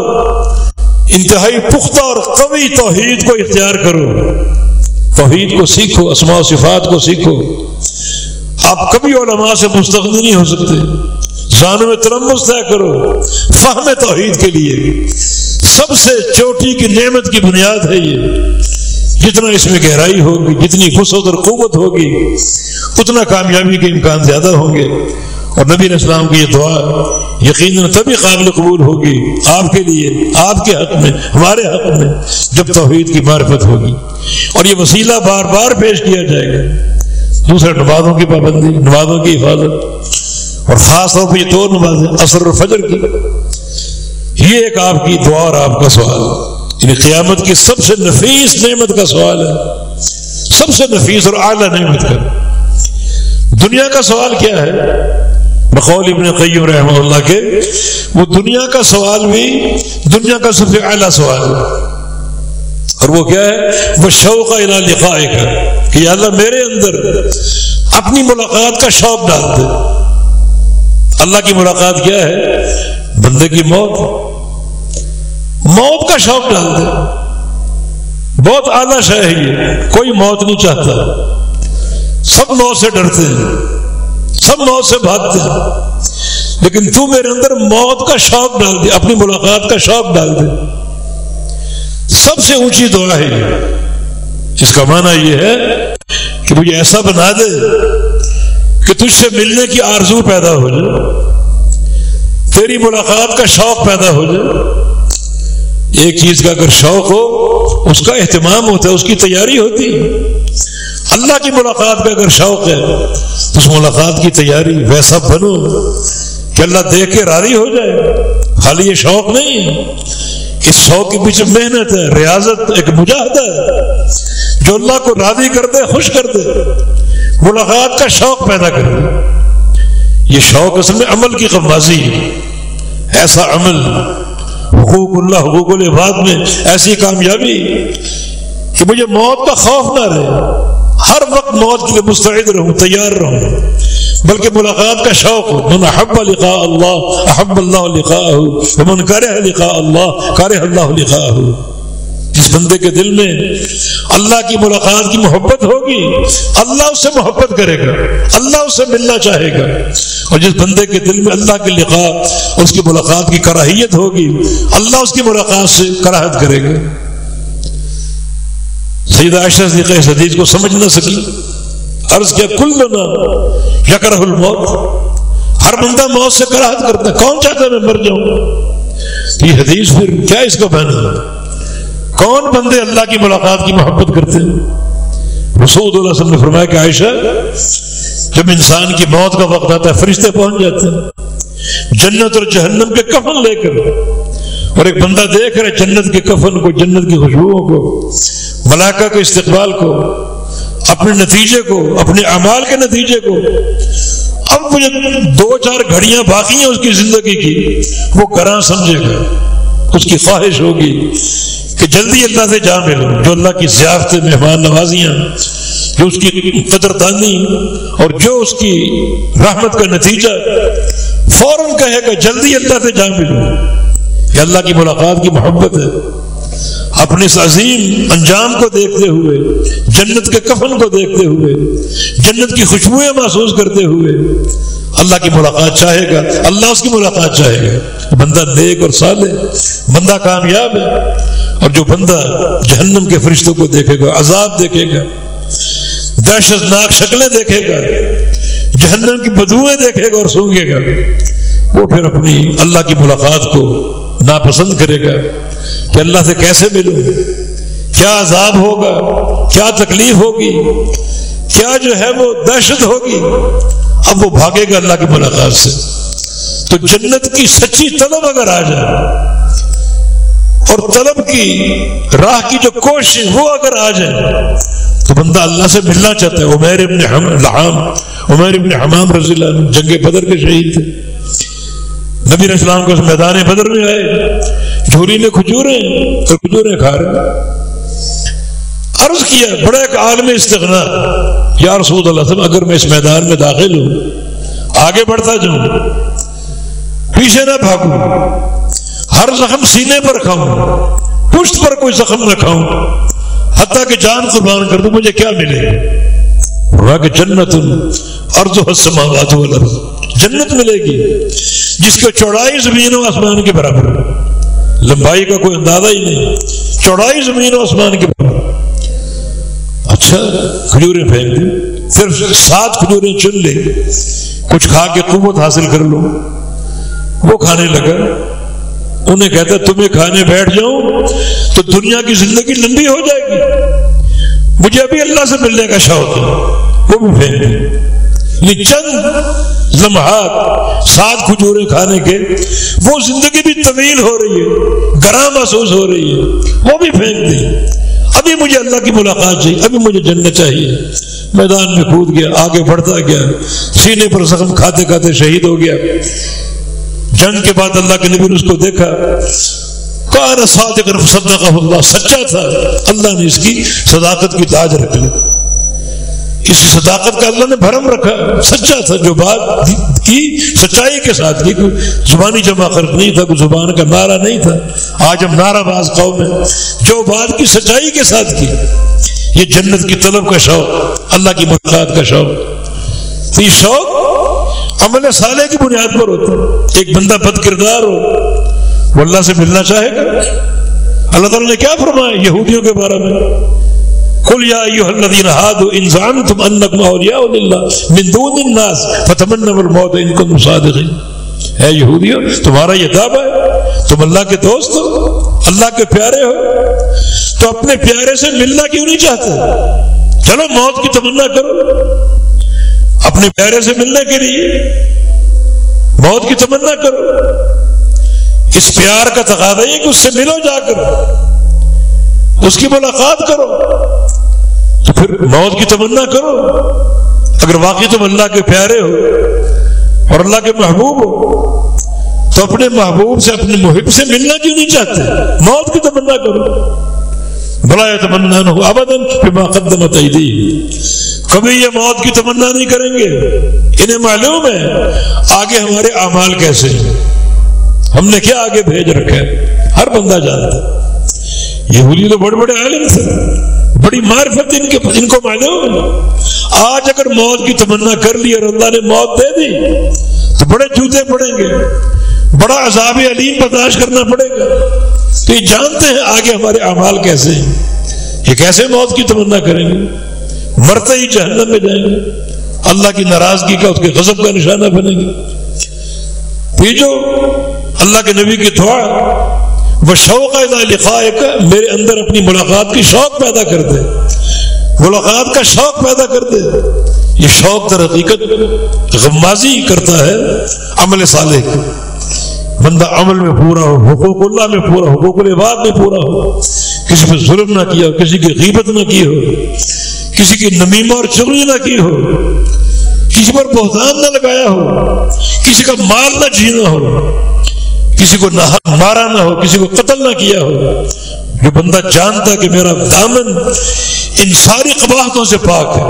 انتہائی پختہ اور قوی توحید کو اختیار کرو، توحید کو سیکھو، اسماء و صفات کو سیکھو۔ آپ کبھی علماء سے مستغنی نہیں ہو سکتے، ذہنوں میں تلمس طے کرو فہم توحید کے لیے۔ سب سے چوٹی کی نعمت کی بنیاد ہے یہ، جتنا اس میں گہرائی ہوگی، جتنی وسعت اور قوت ہوگی، اتنا کامیابی کے امکان زیادہ ہوں گے۔ اور نبی علیہ السلام کی یہ دعا یقیناً تبھی قابل قبول ہوگی آپ کے لیے، آپ کے حق میں، ہمارے حق میں، جب توحید کی معرفت ہوگی۔ اور یہ وسیلہ بار بار پیش کیا جائے گا۔ دوسرا نمازوں کی پابندی، نمازوں کی حفاظت، اور خاص طور پہ یہ دو نمازیں عصر اور فجر کی، یہ ایک آپ کی دعا اور آپ کا سوال، یعنی قیامت کی سب سے نفیس نعمت کا سوال ہے، سب سے نفیس اور اعلیٰ نعمت کا۔ دنیا کا سوال کیا ہے؟ بقول ابن قیم رحمہ اللہ کے، وہ دنیا کا سوال بھی دنیا کا سب سے اعلیٰ سوال ہے، اور وہ کیا ہے؟ وہ شوق الی لقائک، کہ یا اللہ میرے اندر اپنی ملاقات کا شوق ڈال دے۔ اللہ کی ملاقات کیا ہے؟ بندے کی موت، موت کا شوق ڈال دے۔ بہت اعلیٰ شے ہے یہ، کوئی موت نہیں چاہتا، سب موت سے ڈرتے ہیں، سب موت سے بھاگتے ہیں، لیکن تو میرے اندر موت کا شوق ڈال دے، اپنی ملاقات کا شوق ڈال دے۔ سب سے اونچی دعا ہے یہ۔ اس کا معنی یہ ہے کہ مجھے ایسا بنا دے کہ تجھ سے ملنے کی آرزو پیدا ہو جائے، تیری ملاقات کا شوق پیدا ہو جائے۔ ایک چیز کا اگر شوق ہو، اس کا اہتمام ہوتا ہے، اس کی تیاری ہوتی ہے۔ اللہ کی ملاقات کا اگر شوق ہے تو اس ملاقات کی تیاری ویسا بنو کہ اللہ دیکھ کے راضی ہو جائے۔ خالی یہ شوق نہیں ہے، اس شوق کے پیچھے محنت ہے، ریاضت، ایک مجاہدہ ہے جو اللہ کو راضی کر دے، خوش کر دے، ملاقات کا شوق پیدا کر دے۔ یہ شوق اصل میں عمل کی غمازی ہے، ایسا عمل، حقوق اللہ، حقوق العباد میں ایسی کامیابی کہ مجھے موت کا خوف نہ رہے، ہر وقت موت کے لیے مستعد رہوں، تیار رہوں، بلکہ ملاقات کا شوق ہو۔ من احب لقاء اللہ احب اللہ لقاءہ، ومن کرہ لقاء اللہ کرہ اللہ لقاءہ۔ جس بندے کے دل میں اللہ کی ملاقات کی محبت ہوگی، اللہ اس سے محبت کرے گا، اللہ اس سے ملنا چاہے گا۔ اور جس بندے کے دل میں اللہ کے لقاء، اس کی ملاقات کی کراہیت ہوگی، اللہ اس کی ملاقات سے کراہت کرے گا۔ سیدہ عائشہ صدیقہ اس حدیث کو سمجھ نہ سکی، عرض کیا کلنا یکرہ الموت، ہر بندہ موت سے کراہت کرتا ہے، کون چاہتا ہے میں مر جاؤں؟ یہ حدیث پھر کیا اس کا معنی ہے؟ کون بندے اللہ کی ملاقات کی محبت کرتے ہیں؟ رسول اللہ صلی اللہ علیہ وسلم نے فرمایا کہ عائشہ، جب انسان کی موت کا وقت آتا ہے فرشتے پہنچ جاتے ہیں جنت اور جہنم کے کفن لے کر، اور ایک بندہ دیکھ رہا ہے جنت کے کفن کو، جنت کی خوشبوؤں کو، ملائکہ کے استقبال کو، اپنے نتیجے کو، اپنے اعمال کے نتیجے کو۔ اب مجھے 2-4 گھڑیاں باقی ہیں اس کی زندگی کی، وہ گراں سمجھے گا، اس کی خواہش ہوگی کہ جلدی اللہ سے جا ملوں۔ جو اللہ کی ضیافتیں، مہمان نوازیاں، جو اس کی قدردانی اور جو اس کی رحمت کا نتیجہ، فوراً کہے گا جلدی اللہ سے جا ملوں۔ یہ اللہ کی ملاقات کی محبت ہے۔ اپنے اس عظیم انجام کو دیکھتے ہوئے، جنت کے کفن کو دیکھتے ہوئے، جنت کی خوشبوئیں محسوس کرتے ہوئے اللہ کی ملاقات چاہے گا، اللہ اس کی ملاقات چاہے گا۔ بندہ نیک اور صالح، بندہ کامیاب ہے۔ اور جو بندہ جہنم کے فرشتوں کو دیکھے گا، عذاب دیکھے گا، دہشت ناک شکلیں دیکھے گا، جہنم کی بدبوئیں دیکھے گا اور سونگے گا، وہ پھر اپنی اللہ کی ملاقات کو ناپسند کرے گا کہ اللہ سے کیسے ملوں، کیا عذاب ہوگا، کیا تکلیف ہوگی، کیا جو ہے وہ دہشت ہوگی، اب وہ بھاگے گا اللہ کی ملاقات سے۔ تو جنت کی سچی طلب اگر آ جائے اور طلب کی راہ کی جو کوشش وہ اگر آ جائے تو بندہ اللہ سے ملنا چاہتا ہے۔ عمیر ابن حمام رضی اللہ عنہ جنگ بدر کے شہید تھے، نبی علیہ السلام کو میدان بدر میں آئے، جھولی میں کھجوریں کھا رہے، عرض کیا بڑا ایک عالم استغنا، یا رسول اللہ اگر میں اس میدان میں داخل ہوں، آگے بڑھتا جاؤں، پیچھے نہ بھاگوں، ہر زخم سینے پر کھاؤں، پشت پر کوئی زخم نہ کھاؤں، حتیٰ کہ جان قربان کر دوں، مجھے کیا ملے گا؟ فرمایا کہ جنت عرضها السماوات والارض، جنت ملے گی جس کی چوڑائی زمین و آسمان کے برابر ہے، لمبائی کا کوئی اندازہ ہی نہیں، چوڑائی زمین و آسمان کے برابر۔ اچھا کھجوریں پھینک دی، صرف 7 کھجوریں چن لے، کچھ کھا کے قوت حاصل کر لو۔ وہ کھانے لگا، انہیں کہتا تمہیں کھانے بیٹھ جاؤں تو دنیا کی زندگی لمبی ہو جائے گی، مجھے ابھی اللہ سے ملنے کا شوق ہے، وہ بھی پھینک دی۔ یہ چند لمحات 7 کھجوریں کھانے کے، وہ زندگی بھی طویل ہو رہی ہے، گراں محسوس ہو رہی ہے، وہ بھی پھینک دی۔ ابھی مجھے اللہ کی ملاقات چاہیے، ابھی مجھے جنت چاہیے۔ میدان میں کود گیا، آگے بڑھتا گیا، سینے پر زخم کھاتے کھاتے شہید ہو گیا۔ جنگ کے بعد اللہ کے نبی نے اس کو دیکھا، کان صادقا فصدقہ اللہ، سچا تھا، اللہ نے اس کی صداقت کی تاج رکھ لی، اس کی صداقت کا اللہ نے بھرم رکھا، سچا تھا، جو بات کی سچائی کے ساتھ کی، کوئی زبانی جمع خرچ نہیں تھا، کوئی زبان کا نعرہ نہیں تھا۔ آج ہم نعرہ باز قوم ہے، جو بات کی سچائی کے ساتھ کی۔ یہ جنت کی طلب کا شوق، اللہ کی ملاقات کا شوق، یہ شوق عمل صالح کی بنیاد پر ہوتا ہے۔ ایک بندہ بد کردار ہو، وہ اللہ سے ملنا چاہے گا۔ اللہ تعالیٰ نے کیا فرمایا یہودیوں کے بارے میں؟ قل یا ایھا الذین ھادوا ان زعمتم انکم اولیاء للہ من دون الناس فتمنوا الموت ان کنتم صادقین۔ اے یہودیوں، تمہارا یہ دعویٰ ہے تم اللہ کے دوست ہو، اللہ کے پیارے ہو، تو اپنے پیارے سے ملنا کیوں نہیں چاہتے؟ چلو موت کی تمنا کرو، اپنے پیارے سے ملنے کے لیے موت کی تمنا کرو۔ اس پیار کا تقاضا ہے کہ اس سے ملو، جا کر اس کی ملاقات کرو، تو پھر موت کی تمنا کرو۔ اگر واقعی تم اللہ کے پیارے ہو اور اللہ کے محبوب ہو تو اپنے محبوب سے، اپنے محب سے ملنا کیوں نہیں چاہتے؟ موت کی تمنا کرو۔ بلا یتمنونہ ابدا بما قدمت ایدیہم، کبھی یہ موت کی تمنا نہیں کریں گے، انہیں معلوم ہے آگے ہمارے اعمال کیسے ہیں، ہم نے کیا آگے بھیج رکھا ہے، ہر بندہ جانتا ہے۔ یہودی تو بڑے بڑے عالم تھے، بڑی معرفت ان کو معلوم ہے۔ آج اگر موت کی تمنا کر لی اور اللہ نے موت دے دی تو بڑے جوتے پڑیں گے، بڑا عذاب علیم برداشت کرنا پڑے گا۔ تو یہ جانتے ہیں آگے ہمارے اعمال کیسے ہیں، یہ کیسے موت کی تمنا کریں گے، مرتے ہی جہنم میں جائیں گے، اللہ کی ناراضگی کا، اس کے غضب کا نشانہ بنیں گے۔ یہ جو اللہ کے نبی کی دعا وشوق الی لقائک، میرے اندر اپنی ملاقات کی شوق پیدا کر دے، ملاقات کا شوق پیدا کر دے۔ یہ شوق در حقیقت غمازی کرتا ہے عمل صالح کی۔ بندہ عمل میں پورا ہو، حقوق اللہ میں پورا ہو، حقوق العباد میں پورا ہو، کسی پہ ظلم نہ کیا ہو، کسی کی غیبت نہ کی ہو، کسی کی نمیمہ اور چغلی نہ کی ہو، کسی پر بہتان نہ لگایا ہو، کسی کا مال نہ چھینا ہو، کسی کو نہ مارا نہ ہو، کسی کو قتل نہ کیا ہو۔ جو بندہ جانتا کہ میرا دامن ان ساری قباحتوں سے پاک ہے،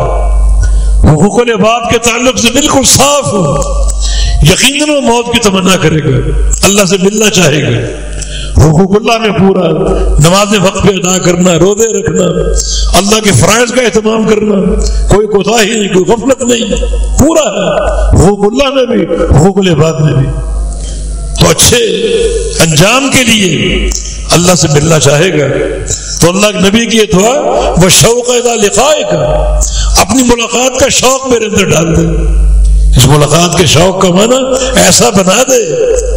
حقوق العباد کے تعلق سے بالکل صاف ہو، یقیناً وہ موت کی تمنا کرے گا، اللہ سے ملنا چاہے گا۔ حقوق اللہ میں پورا، نماز وقت پہ ادا کرنا، روزے رکھنا، اللہ کے فرائض کا اہتمام کرنا، کوئی کوتاہی نہیں، کوئی غفلت نہیں، پورا ہے حقوق اللہ میں بھی، حقوق العباد میں بھی۔ تو اچھے انجام کے لیے اللہ سے ملنا چاہے گا تو اللہ کے نبی کی یہ دعا وہ شوق الی لقائک، اپنی ملاقات کا شوق میرے اندر ڈال دے۔ اس ملاقات کے شوق کا معنی ایسا بنا دے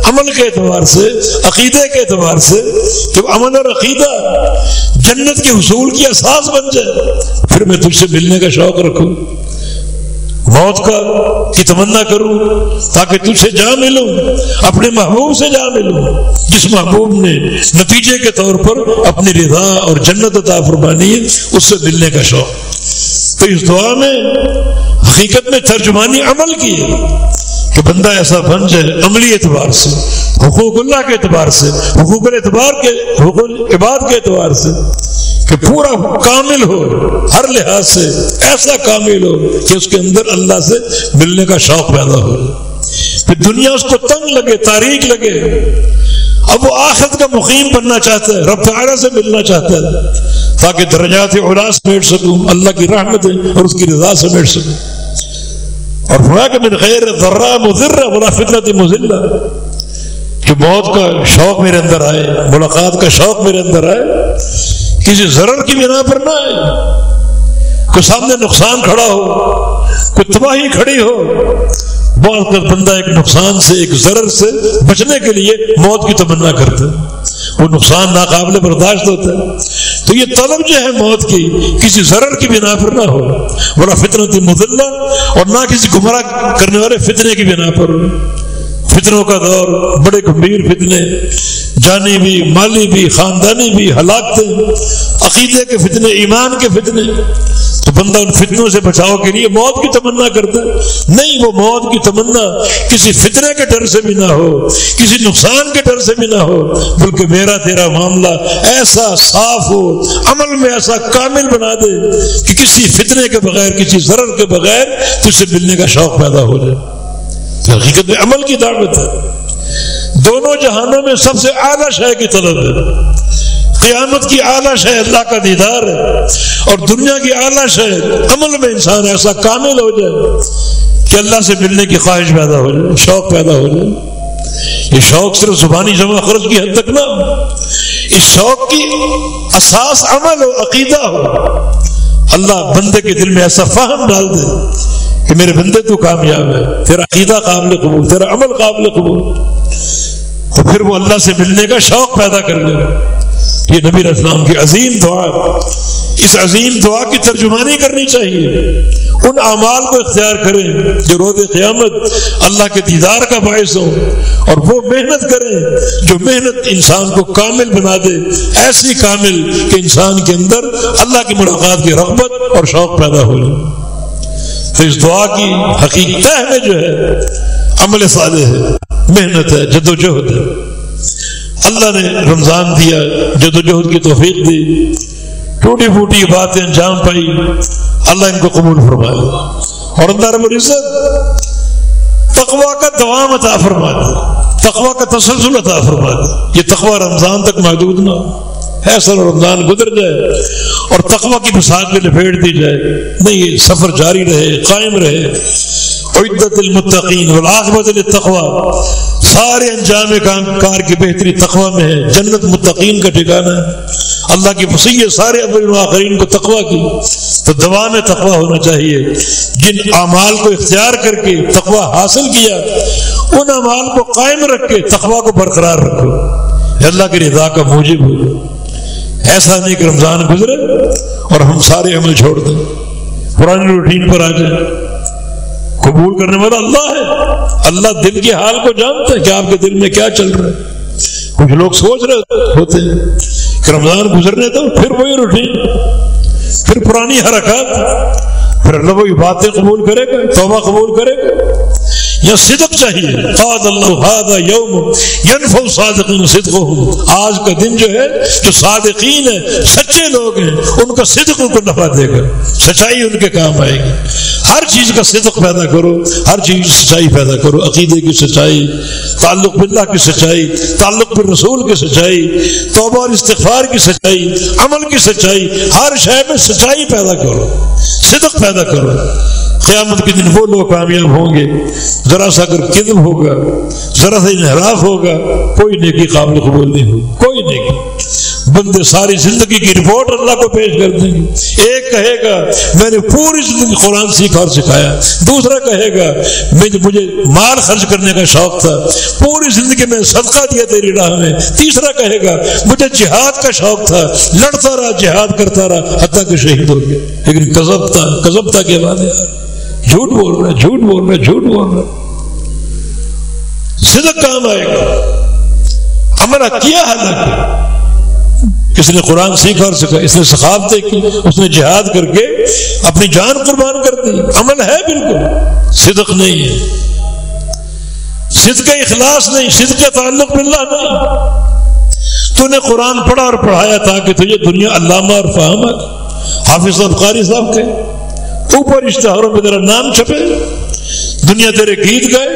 عمل کے اعتبار سے، عقیدے کے اعتبار سے، کہ عمل اور عقیدہ جنت کے حصول کی اساس بن جائے، پھر میں تجھ سے ملنے کا شوق رکھوں، موت کی تمنا کروں تاکہ تجھ سے جا ملوں، اپنے محبوب سے جا ملوں، جس محبوب نے نتیجے کے طور پر اپنی رضا اور جنت عطا فرمانی ہے، اس سے ملنے کا شوق۔ تو اس دعا میں حقیقت میں ترجمانی عمل کی ہے کہ بندہ ایسا بن جائے عملی اعتبار سے، حقوق اللہ کے اعتبار سے، حقوق العباد کے اعتبار سے، کہ پورا کامل ہو، ہر لحاظ سے ایسا کامل ہو کہ اس کے اندر اللہ سے ملنے کا شوق پیدا ہو۔ پھر دنیا اس کو تنگ لگے، تاریک لگے، اب وہ آخرت کا مقیم بننا چاہتا ہے، رب تعالیٰ سے ملنا چاہتا ہے تاکہ درجات علا سمیٹ سکوں، اللہ کی رحمت اور اس کی رضا سمیٹ سکوں۔ اور فرمایا کہ من غیر ضراء مضرہ ولا فتنۃ مضلہ، کہ موت کا شوق میرے اندر آئے، ملاقات کا شوق میرے اندر آئے، کسی ضرر کی بنا پر نہ آئے، کوئی سامنے نقصان کھڑا ہو، کوئی تباہی کھڑی ہو۔ بہت کا بندہ ایک نقصان سے، ایک ضرر سے بچنے کے لیے موت کی تمنا کرتا ہے، وہ نقصان ناقابل برداشت ہوتا ہے۔ تو یہ طلب جو ہے موت کی کسی ضرر کی بنا پر نہ ہو، ولا فتنۃ مضلہ، اور نہ کسی گمراہ کرنے والے فتنے کی بنا پر۔ فتنوں کا دور، بڑے گمبھیر فتنے، جانی بھی، مالی بھی، خاندانی بھی، ہلاکتیں، عقیدے کے فتنے، ایمان کے فتنے۔ تو بندہ ان فتنوں سے بچاؤ کے لیے موت کی تمنا کرتا ہے۔ نہیں، وہ موت کی تمنا کسی فتنے کے ڈر سے بھی نہ ہو، کسی نقصان کے ڈر سے بھی نہ ہو، بلکہ میرا تیرا معاملہ ایسا صاف ہو، عمل میں ایسا کامل بنا دے کہ کسی فتنے کے بغیر، کسی ضرر کے بغیر تجھ سے ملنے کا شوق پیدا ہو جائے۔ حقیقت میں عمل کی دعوت ہے۔ دونوں جہانوں میں سب سے اعلیٰ شے کی طلب ہے۔ قیامت کی اعلیٰ شے اللہ کا دیدار ہے، اور دنیا کی اعلیٰ شے عمل میں انسان ایسا کامل ہو جائے کہ اللہ سے ملنے کی خواہش پیدا ہو جائے، شوق پیدا ہو جائے۔ یہ شوق صرف زبانی جمع خرچ کی حد تک نہ ہو، اس شوق کی اساس عمل ہو، عقیدہ ہو۔ اللہ بندے کے دل میں ایسا فہم ڈال دے کہ میرے بندے تو کامیاب ہے، تیرا عقیدہ قابل قبول، تیرا عمل قابل قبول، تو پھر وہ اللہ سے ملنے کا شوق پیدا کر لے۔ یہ نبی علیہ السلام کی عظیم دعا، اس عظیم دعا کی ترجمانی کرنی چاہیے۔ ان اعمال کو اختیار کریں جو روز قیامت اللہ کے دیدار کا باعث ہوں، اور وہ محنت کریں جو محنت انسان کو کامل بنا دے، ایسی کامل کہ انسان کے اندر اللہ کی ملاقات کی رغبت اور شوق پیدا ہو جائے۔ تو اس دعا کی حقیقت میں جو ہے عمل صالح ہے، محنت ہے، جد و جہد ہے۔ اللہ نے رمضان دیا، جد و جہد کی توفیق دی، ٹوٹی پھوٹی باتیں انجام پائی، اللہ ان کو قبول فرمائے، اور اللہ رب العزت تقویٰ کا دوام عطا فرما دے، تقویٰ کا تسلسل عطا فرما دے۔ یہ تقویٰ رمضان تک محدود نہ ہو، ایسا رمضان گزر جائے اور تقویٰ کی بساط میں لپیٹ دی جائے، نہیں، یہ سفر جاری رہے، قائم رہے۔ اعدت للمتقین والعاقبۃ للتقویٰ، سارے انجام کار کی بہتری تقویٰ میں ہے، جنت متقین کا ٹھکانہ ہے۔ اللہ کی وصیت سارے اولین و آخرین کو تقویٰ کی، تو دوام تقویٰ ہونا چاہیے۔ جن اعمال کو اختیار کر کے تقویٰ حاصل کیا، ان اعمال کو قائم رکھ کے تقویٰ کو برقرار رکھو، اللہ کی رضا کا موجب ہو جائے۔ ایسا نہیں کہ رمضان گزرے اور ہم سارے عمل چھوڑ دیں، پرانی روٹین پر آ جائیں۔ قبول کرنے والا اللہ ہے، اللہ دل کے حال کو جانتا ہے کہ آپ کے دل میں کیا چل رہا ہے۔ کچھ لوگ سوچ رہے ہوتے ہیں کہ رمضان گزرنے دو، پھر وہی روٹین، پھر پرانی حرکات، پھر اللہ وہی باتیں قبول کرے گا، توبہ قبول کرے گا۔ یا صدق چاہیے، قال اللہ ھذا یوم ینفع الصادقین صدقہم، آج کا دن جو ہے، جو صادقین ہیں، سچے لوگ ہیں، ان کا صدق ان کو نفع دے گا، سچائی ان کے کام آئے گی۔ ہر چیز کا صدق پیدا کرو، ہر چیز کی سچائی پیدا کرو، عقیدے کی سچائی، تعلق باللہ کی سچائی، تعلق بالرسول کی سچائی، توبہ اور استغفار کی سچائی، عمل کی سچائی، ہر شے میں سچائی پیدا کرو، صدق پیدا کرو۔ قیامت کے دن وہ لوگ کامیاب ہوں گے، ذرا سا اگر کذب ہوگا، ذرا سا انحراف ہوگا، کوئی نیکی قابل قبول نہیں ہوگی، کوئی نیکی۔ بندے ساری زندگی کی رپورٹ اللہ کو پیش کر دیں گے۔ ایک کہے گا میں نے پوری زندگی قرآن سیکھا اور سکھایا، دوسرا کہے گا مجھے مال خرچ کرنے کا شوق تھا، پوری زندگی میں صدقہ دیا تیری راہ میں، تیسرا کہے گا مجھے جہاد کا شوق تھا، لڑتا رہا، جہاد کرتا رہا، حتیٰ کہ شہید ہو گیا۔ لیکن کذبتا کے بعد یار جھوٹ بول رہا ہے، جھوٹ بول رہا ہے، جھوٹ بول رہا ہے۔ صدق کام آئے گا، عمل کیا حالانکہ اس نے قرآن سیکھا اور سکھا، اس نے ثقافتیں کی، اس نے جہاد کر کے اپنی جان قربان کر دی، عمل ہے بالکل، صدق نہیں ہے، صدق اخلاص نہیں، صدق تعلق باللہ نہیں۔ تو نے قرآن پڑھا اور پڑھایا تاکہ تجھے دنیا علامہ اور فہم حافظ صاحب قاری صاحب کے اوپر اشتہاروں میں تیرا نام چھپے، دنیا تیرے گیت گئے،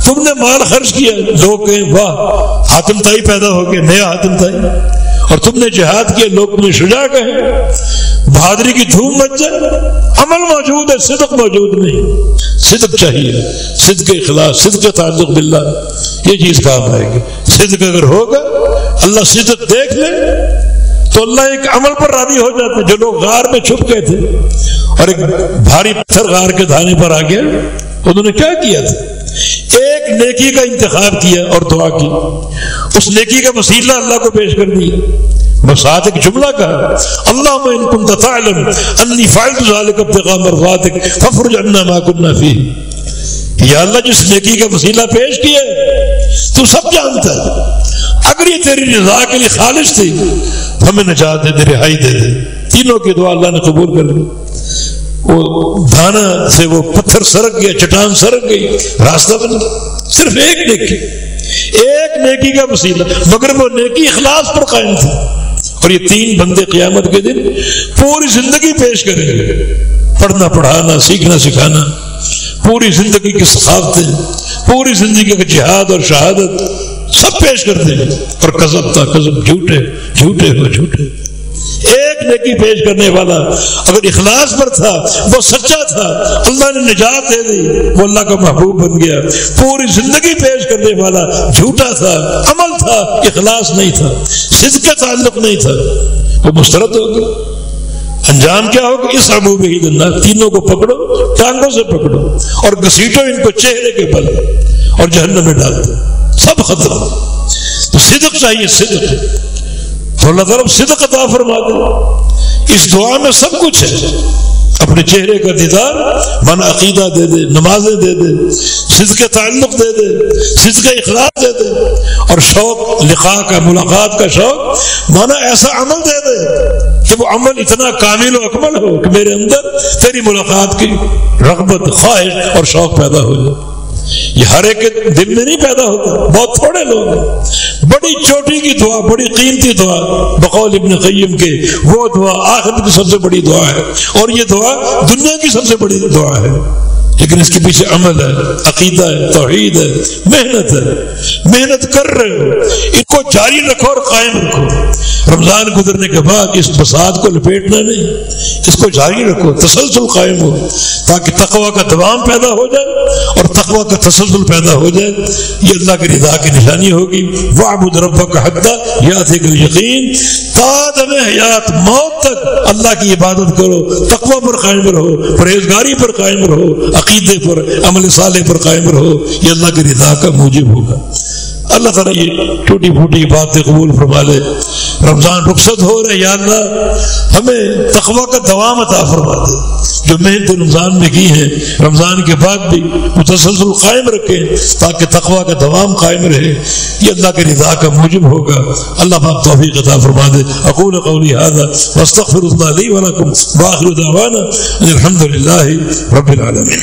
تم نے مال خرچ کیا، لوگ کہیں واہ حاتم تائی پیدا ہو گئے، نیا حاتم تائی، اور تم نے جہاد کیا، لوگ تمہیں شجاع کہیں، بہادری کی دھوم مچ جائے، عمل موجود ہے، صدق موجود نہیں۔ صدق چاہیے، صدق اخلاص، صدق تعلق باللہ، یہ چیز کام آئے گی۔ صدق اگر ہوگا، اللہ صدق دیکھ لے تو اللہ ایک عمل پر راضی ہو جاتے۔ جو لوگ غار میں چھپ گئے تھے اور ایک بھاری پتھر غار کے دھانے پر آ گیا، انہوں نے کیا کیا تھا؟ ایک نیکی کا انتخاب کیا اور دعا کی، اس نیکی کا وسیلہ اللہ کو پیش کر دیا، بس ساتھ ایک جملہ کہا اللہم ان کنت تعلم انی فعلت ذلک ابتغاء مرضاتک فافرج عنا ما کنا فیہ۔ یا اللہ جس نیکی کا وسیلہ پیش کیا تو سب جانتا ہے، اگر یہ تیری رضا کے لیے خالص تھی تو ہمیں نجات دے دے، رہائی دے دے۔ تینوں کی دعا اللہ نے قبول کر لی۔ وہ دھانا سے وہ پتھر سرک گیا، چٹان سرک گئی، راستہ بن گیا، صرف ایک نیکی کا وسیلہ، مگر وہ نیکی اخلاص پر قائم تھی۔ اور یہ تین بندے قیامت کے دن پوری زندگی پیش کریں گے، پڑھنا پڑھانا، سیکھنا سکھانا، پوری زندگی کی ثقافتیں، پوری زندگی کا جہاد اور شہادت سب پیش کر دیں گے، اور کذب تھا، کذب، جھوٹے۔ ایک نیکی پیش کرنے والا اگر اخلاص پر تھا، وہ سچا تھا، اللہ نے نجات دے دی، وہ اللہ کا محبوب بن گیا۔ پوری زندگی پیش کرنے والا جھوٹا تھا، عمل تھا، اخلاص نہیں تھا، صدق کا تعلق نہیں تھا، وہ مسترد ہو گیا۔ انجام کیا ہوگا؟ اس عبو بہ النار، تینوں کو پکڑو، ٹانگوں سے پکڑو اور گھسیٹو ان کو چہرے کے بل اور جہنم میں ڈال دو، سب ختم۔ تو صدق چاہیے، صدق، تو اللہ تعالیٰ صدق عطا فرما دے۔ اس دعا میں سب کچھ ہے، اپنے چہرے کا دیدار، من عقیدہ دے دے، نمازیں دے دے، صدق تعلق دے دے، صدق اخلاص دے دے، اور شوق لقاء کا، ملاقات کا شوق، مانا ایسا عمل دے دے کہ وہ عمل اتنا کامل و اکمل ہو کہ میرے اندر تیری ملاقات کی رغبت، خواہش اور شوق پیدا ہو جائے۔ یہ ہر ایک کے دل میں نہیں پیدا ہوتا، بہت تھوڑے لوگ ہیں۔ بڑی چوٹی کی دعا، بڑی قیمتی دعا، بقول ابن قیم کے وہ دعا آخرت کی سب سے بڑی دعا ہے، اور یہ دعا دنیا کی سب سے بڑی دعا ہے، لیکن اس کے پیچھے عمل ہے، عقیدہ ہے، توحید ہے، محنت ہے۔ محنت کر رہے ہو، ان کو جاری رکھو اور قائم رکھو۔ رمضان گزرنے کے بعد اس بساط کو لپیٹنا نہیں، اس کو جاری رکھو، تسلسل قائم ہو، تاکہ تقویٰ کا دوام پیدا ہو جائے اور تقویٰ کا تسلسل پیدا ہو جائے۔ یہ اللہ کی رضا کی نشانی ہوگی۔ وَاعْبُدْ رَبَّكَ حَتَّىٰ يَأْتِيَكَ الْيَقِينُ، تا دم حیات، موت تک اللہ کی عبادت کرو، تقویٰ پر قائم رہو، پرہیزگاری پر قائم رہو، عقیدے پر، عمل صالح پر قائم رہو۔ یہ اللہ کی رضا کا موجب ہوگا۔ اللہ تعالیٰ یہ ٹوٹی پھوٹی باتیں قبول فرما لے۔ رمضان رخصت ہو رہے، یا اللہ ہمیں تقویٰ کا دوام عطا فرما دے۔ جو محنت رمضان میں کی ہیں، رمضان کے بعد بھی متسلسل قائم رکھیں تاکہ تقویٰ کا دوام قائم رہے۔ یہ اللہ کی رضا کا موجب ہوگا۔ اللہ پاک توفیق عطا فرما دے۔ اقول قولی ھذا واستغفر اللہ لی ولکم، وآخر دعوانا الحمد للہ رب العالمین۔